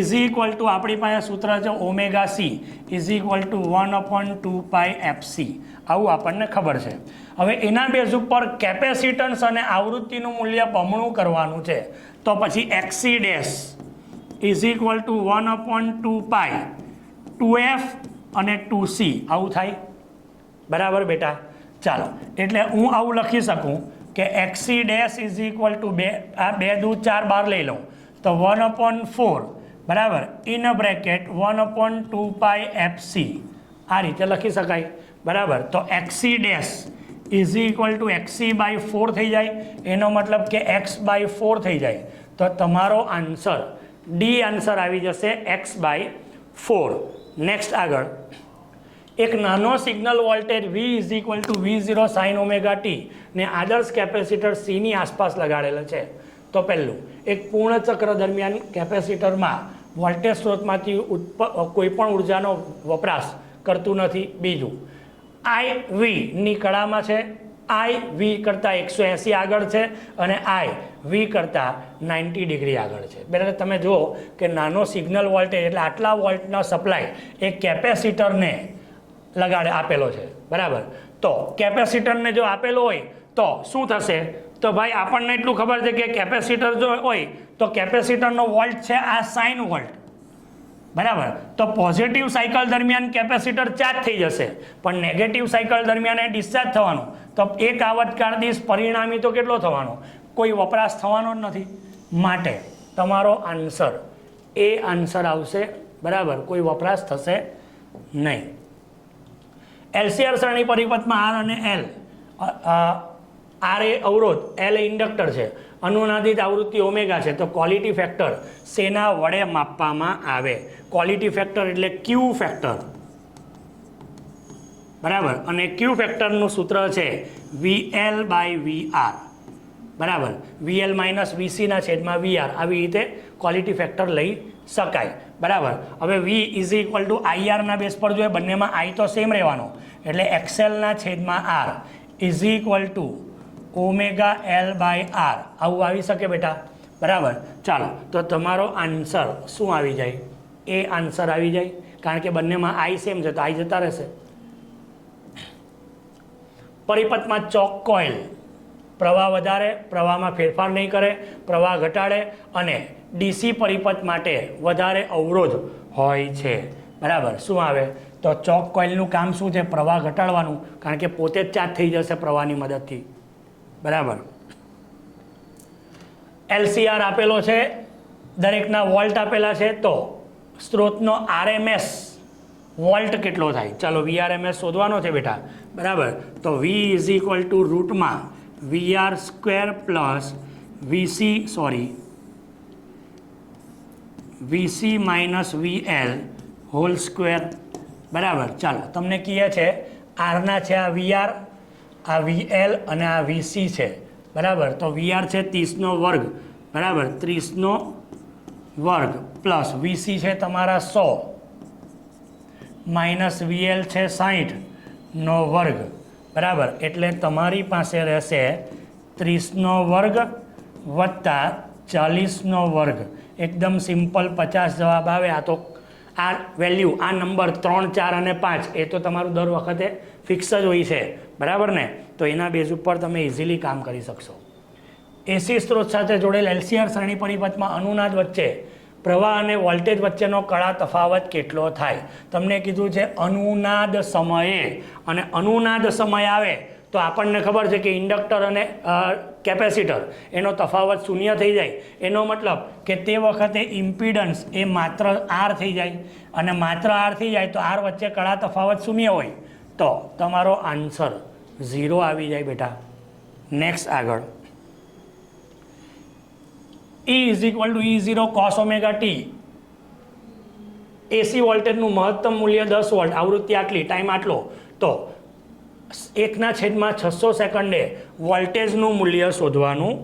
Speaker 2: આપણી પાસે સૂત્ર છે ઓમેગા સી = 1/2π FC. આવું આપણને ખબર છે. હવે એના બેઝ ઉપર કેપેસિટન્સ અને આવૃત્તિનું મૂલ્ય બમણું કરવાનું છે તો પછી XC' = 1/2π 2F અને 2C આવું થાય બરાબર બેટા. ચાલો એટલે હું આવું લખી શકું કે XC' = 2 2 4 બાર લઈ લઉં તો 1/4 બરાબર ઇન બ્રેકેટ 1/2π FC આ રીતે લખી શકાય બરાબર. તો XC' = XC/4 થઈ જાય, એનો મતલબ કે X/4 થઈ જાય. તો તમારો આન્સર ડી આન્સર આવી જશે X/4. નેક્સ્ટ આગળ, એક નાનો signal voltage V = V0 sin ωt ને આદર્શ કેપેસિટર Cની આસપાસ લગાડેલો છે. તો પહેલું, એક પૂર્ણ ચક્ર દરમિયાન કેપેસિટરમાં વોલ્ટેજ સ્ત્રોતમાંથી કોઈ પણ ઉર્જાનો વપરાશ કરતું નથી. બીજું, IV ની કળામાં છે, IV કરતાં 180 આગળ છે અને IV કરતાં 90 ડિગ્રી આગળ છે. બરાબર. તમે જુઓ કે નાનો સિગ્નલ વોલ્ટેજ એટલે આટલા વોલ્ટનો સપ્લાય એ કેપેસિટરને આપેલો છે બરાબર. તો કેપેસિટરને જો આપેલો હોય તો શું થશે? તો ભાઈ આપણને એટલું ખબર છે કે કેપેસિટર જો હોય તો કેપેસિટરનો વોલ્ટ છે આ 60 વોલ્ટ બરાબર. તો પોઝિટિવ સાયકલ દરમિયાન કેપેસિટર ચાર્જ થઈ જશે, પણ નેગેટિવ સાયકલ દરમિયાન એ ડિસ્ચાર્જ થવાનું. તો એક આવર્તકાળ દીઠ પરિણામી તો કેટલો થવાનો? કોઈ વપરાશ થવાનો જ નથી. માટે તમારો આન્સર એ આન્સર આવશે બરાબર. કોઈ વપરાશ થશે નહીં. LCR શ્રેણી પરિપથમાં R અને L, R એ અવરોધ, L એ ઇન્ડક્ટર છે, અનુનાદિત આવૃત્તિ ઓમેગા છે. તો ક્વોલિટી ફેક્ટર શેના વડે માપવામાં આવે? ક્વોલિટી ફેક્ટર એટલે ક્યુ ફેક્ટર બરાબર. અને ક્યુ ફેક્ટરનું સૂત્ર છે VL/VR બરાબર. VL - VC/VR આવી રીતે ક્વોલિટી ફેક્ટર લઈ શકાય બરાબર. હવે V = IR ના બેઝ પર જોઈએ, બંનેમાં I તો સેમ રહેવાનો એટલે XL/R = ωL/R આવું આવી શકે બેટા બરાબર. ચાલો તો તમારો આન્સર શું આવી જાય? એ આન્સર આવી જાય, કારણ કે બંનેમાં I સેમ છે તો I જતા રહેશે. પરિપથમાં ચોક કોઇલ પ્રવાહ વધારે, પ્રવાહમાં ફેરફાર નહીં કરે, પ્રવાહ ઘટાડે અને DC પરિપથ માટે વધારે અવરોધ હોય છે બરાબર. શું આવે? તો ચોક કોઇલનું કામ શું છે? પ્રવાહ ઘટાડવાનું, કારણ કે પોતે જ ચાર્જ થઈ જશે પ્રવાહની મદદથી. બરાબર. LCR આપેલો છે, દરેકના વોલ્ટ આપેલા છે, તો સ્ત્રોતનો RMS વોલ્ટ કેટલો થાય? ચાલો VRMS શોધવાનો છે બેટા. બરાબર. તો V ઇઝ ઇક્વલ ટુ રૂટમાં VR square plus VC minus VL whole square. બરાબર. ચાલો તમને કહે છે આરના છે આ VR, આ VL અને આ VC છે. બરાબર. તો VR છે 30નો વર્ગ. બરાબર. 30નો વર્ગ પ્લસ VC છે તમારા 100 માઇનસ VL છે 60નો વર્ગ. બરાબર. એટલે તમારી પાસે રહેશે 30નો વર્ગ વત્તા 40નો વર્ગ. એકદમ સિમ્પલ 50 જવાબ આવે. આ તો આ વેલ્યુ, આ નંબર 3, 4 અને 5 એ તો તમારું દર વખતે ફિક્સ જ હોય છે. બરાબર ને? તો એના બેઝ ઉપર તમે ઇઝીલી કામ કરી શકશો. એસી સ્ત્રોત સાથે જોડેલ LCR શ્રેણી પરિપથમાં અનુનાદ વચ્ચે પ્રવાહ અને વોલ્ટેજ વચ્ચેનો કળા તફાવત કેટલો થાય? તમને કીધું છે અનુનાદ સમયે, અને અનુનાદ સમય આવે તો આપણને ખબર છે કે ઇન્ડક્ટર અને કેપેસિટર એનો તફાવત શૂન્ય થઈ જાય. એનો મતલબ કે તે વખતે ઇમ્પિડન્સ એ માત્ર R થઈ જાય, અને માત્ર R થઈ જાય તો R વચ્ચે કળા તફાવત શૂન્ય હોય, તો તમારો આન્સર 0 આવી જાય બેટા. નેક્સ્ટ આગળ, E is equal to E0 cos omega T. AC વોલ્ટેજનું મહત્તમ મૂલ્ય 10 વોલ્ટ, આવૃત્તિ આટલી, ટાઈમ આટલો, તો 1/600 સેકન્ડે વોલ્ટેજનું મૂલ્ય શોધવાનું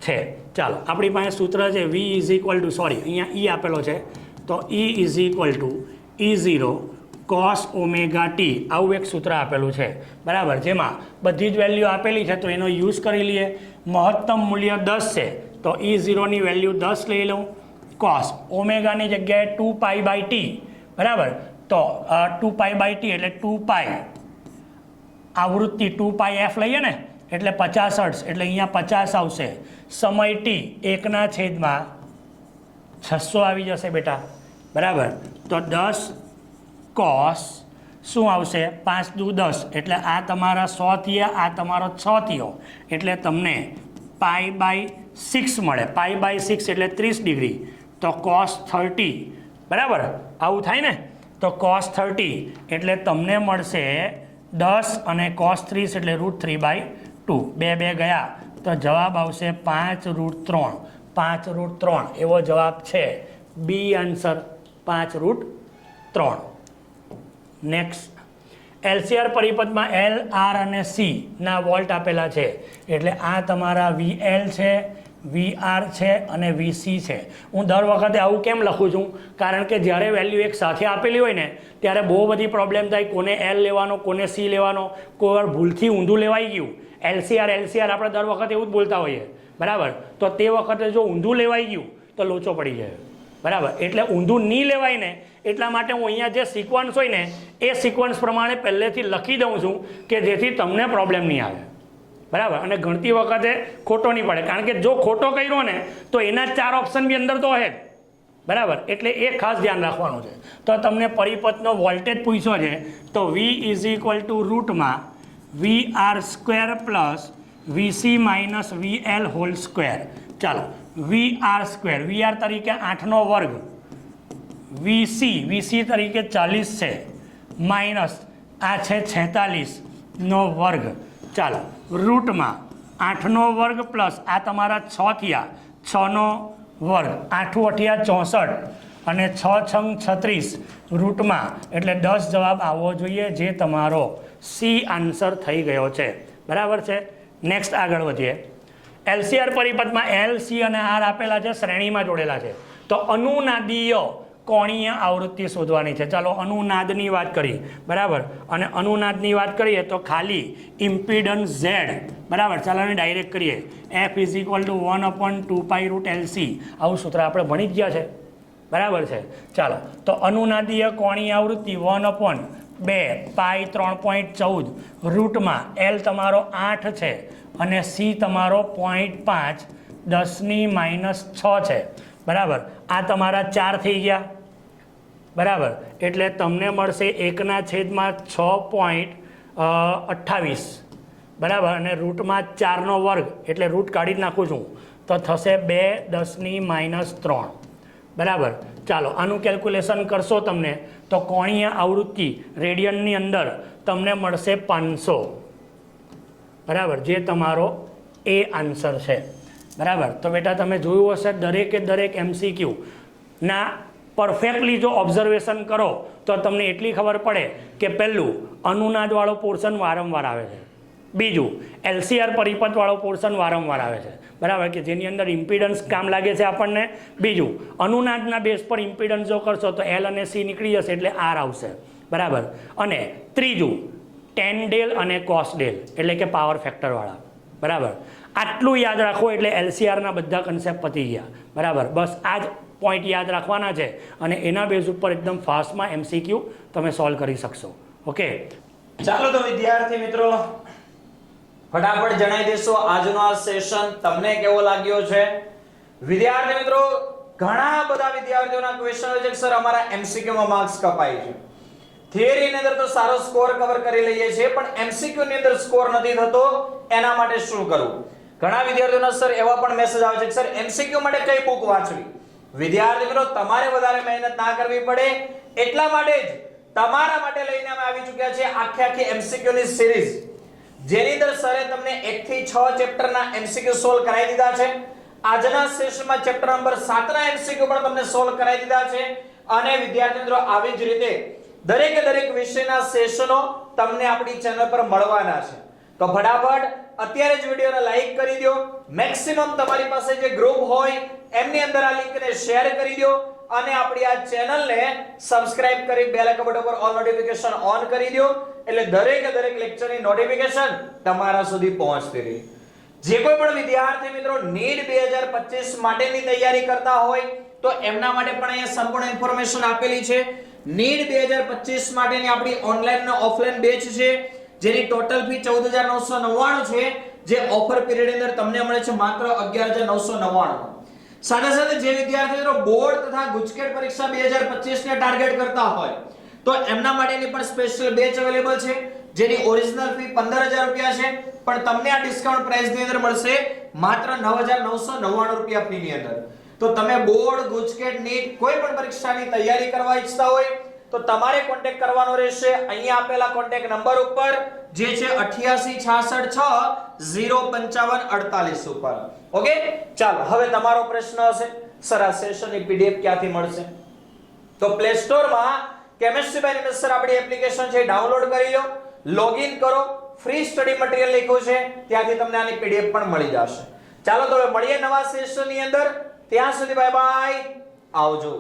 Speaker 2: છે. ચાલો આપણી પાસે સૂત્ર છે V ઇઝ ઇક્વલ ટુ, અહીંયા E આપેલો છે, તો E is equal to E0 cos omega T, આવું એક સૂત્ર આપેલું છે. બરાબર. જેમાં બધી જ વેલ્યુ આપેલી છે, તો એનો યુઝ કરી લઈએ. મહત્તમ મૂલ્ય 10 છે, તો E0ની વેલ્યુ 10 લઈ લઉં. cos ઓમેગાની જગ્યાએ 2π/t. બરાબર. તો 2π/t એટલે 2π આવૃત્તિ 2πf લઈએ ને, એટલે 50 હર્ટ્ઝ, એટલે અહીંયા 50 આવશે. સમય t 1/600 આવી જશે બેટા. બરાબર. તો 10 cos શું આવશે? 5 દુ 10, એટલે આ તમારા 100 થયા, આ તમારો 6 થયો, એટલે તમને π/6 મળે. π/6 એટલે 30 ડિગ્રી, તો cos 30. બરાબર. આવું થાય ને? તો cos 30 એટલે તમને મળશે 10 અને cos 30 એટલે √3/2. 2 ગયા તો જવાબ આવશે 5√3. 5√3 એવો જવાબ છે. B answer 5√3. નેક્સ્ટ, LCR પરિપથમાં L, R અને C ના વોલ્ટ આપેલા છે, એટલે આ તમારા VL છે, VR છે અને VC છે. હું દર વખતે આવું કેમ લખું છું? કારણ કે જ્યારે વેલ્યુ એક સાથે આપેલી હોય ને, ત્યારે બહુ બધી પ્રોબ્લેમ થાય. કોને L લેવાનો, કોને C લેવાનો, કોઈ વાર ભૂલથી ઊંધું લેવાઈ ગયું. LCR આપણે દર વખતે એવું જ બોલતા હોઈએ. બરાબર. તો તે વખતે જો ઊંધું લેવાઈ ગયું તો લોચો પડી જાય. બરાબર. એટલે ઊંધું નહીં લેવાય ને, એટલા માટે હું અહીંયા જે સિક્વન્સ હોય ને એ સિક્વન્સ પ્રમાણે પહેલેથી લખી દઉં છું, કે જેથી તમને પ્રોબ્લેમ નહીં આવે. બરાબર. અને ગણતી વખતે ખોટો નહીં પડે, કારણ કે જો ખોટો કર્યો ને તો એના 4 ઓપ્શન બી અંદર તો હોય જ. બરાબર. એટલે એ ખાસ ધ્યાન રાખવાનું છે. તો તમને પરિપથનો વોલ્ટેજ પૂછ્યો છે, તો V ઇઝ ઇક્વલ ટુ રૂટમાં VR square plus VC minus VL whole square. ચાલો VR સ્ક્વેર, VR તરીકે 8નો વર્ગ, VC તરીકે 40 છે, માઇનસ આ છે 46નો વર્ગ. ચાલો રૂટમાં 8નો વર્ગ પ્લસ આ તમારા 6 થયા, 6નો વર્ગ, 8 × 8 = 64 અને 6 × 36 રૂટમાં, એટલે 10 જવાબ આવવો જોઈએ, જે તમારો સી આન્સર થઈ ગયો છે. બરાબર છે. નેક્સ્ટ આગળ વધીએ. LCR પરિપથમાં L, C અને R આપેલા છે, શ્રેણીમાં જોડેલા છે, તો અનુનાદીય કોણીય આવૃત્તિ શોધવાની છે. ચાલો અનુનાદની વાત કરી. બરાબર. અને અનુનાદની વાત કરીએ તો ખાલી ઇમ્પિડન્સ Z. બરાબર. ચાલો ને ડાયરેક્ટ કરીએ. F is equal two 1/2π√LC. આવું સૂત્ર આપણે ભણી જ ગયા છે. બરાબર છે. ચાલો તો અનુનાદીય કોણીય આવૃત્તિ 1/2π3.14 રૂટમાં L તમારો 8 છે અને C તમારો 0.5 10⁻⁶ છે. બરાબર. આ તમારા 4 થઈ ગયા. બરાબર, એટલે તમને મળશે 1/6.28, બરાબર, અને રૂટમાં 4નો વર્ગ એટલે રૂટ કાઢી જ નાખું છું તો થશે 2×10⁻3, બરાબર. ચાલો આનું કેલ્ક્યુલેશન કરશો તમને તો કોણીય આવૃત્તિ રેડિયનની અંદર તમને મળશે 500, બરાબર, જે તમારો એ આન્સર છે. બરાબર, તો બેટા તમે જોયું હશે દરેકે દરેક MCQ ના પરફેક્ટલી જો ઓબ્ઝર્વેશન કરો તો તમને એટલી ખબર પડે કે પહેલું અનુનાદવાળો પોર્શન વારંવાર આવે છે, બીજું LCR પરિપથવાળો પોર્શન વારંવાર આવે છે, બરાબર, કે જેની અંદર ઇમ્પિડન્સ કામ લાગે છે આપણને, બીજું અનુનાદના બેઝ પર ઇમ્પિડન્સ જો કરશો તો L અને C નીકળી જશે એટલે R આવશે, બરાબર, અને ત્રીજું tan ડેલ અને cos ડેલ એટલે કે પાવર ફેક્ટરવાળા, બરાબર. આટલું યાદ રાખો એટલે LCRના બધા કન્સેપ્ટ પતી ગયા, બરાબર. બસ આ જ પોઈન્ટ યાદ રાખવાના છે અને એના બેઝ ઉપર એકદમ ફાસ્ટમાં MCQ તમે સોલ્વ કરી શકશો. ઓકે,
Speaker 1: ચાલો તો વિદ્યાર્થી મિત્રો ફટાફટ જણાવી દેશો આજનો આ સેશન તમને કેવો લાગ્યો છે. વિદ્યાર્થી મિત્રો ઘણા બધા વિદ્યાર્થીઓના ક્વેશ્ચન હોય છે કે સર અમારા MCQ માં માર્ક્સ કપાય છે. થિયરી ની અંદર તો સારો સ્કોર કવર કરી લઈએ છીએ પણ MCQ ની અંદર સ્કોર નથી થતો, એના માટે શું કરવું? ઘણા વિદ્યાર્થીઓના સર એવા પણ મેસેજ આવે છે કે સર MCQ માટે કઈ બુક વાંચવી? વિદ્યાર્થી મિત્રો તમારે વધારે મહેનત ના કરવી પડે એટલા માટે જ તમારા માટે લઈને અમે આવી ચૂક્યા છે આખી MCQ ની સિરીઝ, જેની અંદર સરે તમને 1 થી 6 ચેપ્ટરના MCQ સોલ્વ કરાવી દીધા છે. આજના સેશનમાં ચેપ્ટર નંબર 7 ના MCQ પણ તમને સોલ્વ કરાવી દીધા છે અને વિદ્યાર્થી મિત્રો આવી જ રીતે દરેક વિષયના સેશનો તમને આપણી ચેનલ પર મળવાના છે. તો ફટાફટ અત્યારે જ વિડિયોને લાઈક કરી દો, મેક્સિમમ તમારી પાસે જે ગ્રુપ હોય એમની અંદર આ લિંકને શેર કરી દો અને આપણી આ ચેનલને સબસ્ક્રાઇબ કરી બેલ આઇકન બટન પર ઓલ નોટિફિકેશન ઓન કરી દો એટલે દરેક લેક્ચરની નોટિફિકેશન તમારા સુધી પહોંચતી રહે. જે કોઈ પણ વિદ્યાર્થી મિત્રો નીટ 2025 માટેની તૈયારી કરતા હોય તો એમના માટે પણ અહીંયા સંપૂર્ણ ઇન્ફોર્મેશન આપેલી છે. નીટ 2025 માટેની આપણી ઓનલાઈન અને ઓફલાઈન બેચ છે જેની ટોટલ ફી 14999 છે, જે ઓફર પીરિયડ ની અંદર તમને મળે છે માત્ર 11999. સાથે સાથે જે વિદ્યાર્થીઓ બોર્ડ તથા ગુજકેટ પરીક્ષા 2025 ને ટાર્ગેટ કરતા હોય તો એમના માટેની પણ સ્પેશિયલ બેચ અવેલેબલ છે જેની ઓરિજિનલ ફી 15000 રૂપિયા છે પણ તમને આ ડિસ્કાઉન્ટ પ્રાઇસ ની અંદર મળશે માત્ર 9999 રૂપિયા ફી ની અંદર. તો તમે બોર્ડ ગુજકેટ નીટ કોઈ પણ પરીક્ષાની તૈયારી કરવા ઈચ્છતા હોય તો તમારે કોન્ટેક્ટ કરવાનો રહેશે અહીંયા આપેલા કોન્ટેક્ટ નંબર ઉપર જે છે 8866605548 ઉપર. ઓકે, ચાલો હવે તમારો પ્રશ્ન હશે સર આ સેશનની PDF ક્યાંથી મળશે? તો પ્લે સ્ટોર માં કેમિસ્ટ્રી બાય નિમેશ સર આપણી એપ્લિકેશન છે ડાઉનલોડ કરી લો, લોગિન કરો, ફ્રી સ્ટડી મટીરીયલ લખ્યું છે ત્યાંથી તમને આની PDF પણ મળી જશે. ચાલો તો હવે મળીએ નવા સેશનની અંદર, ત્યાં સુધી બાય બાય, આવજો.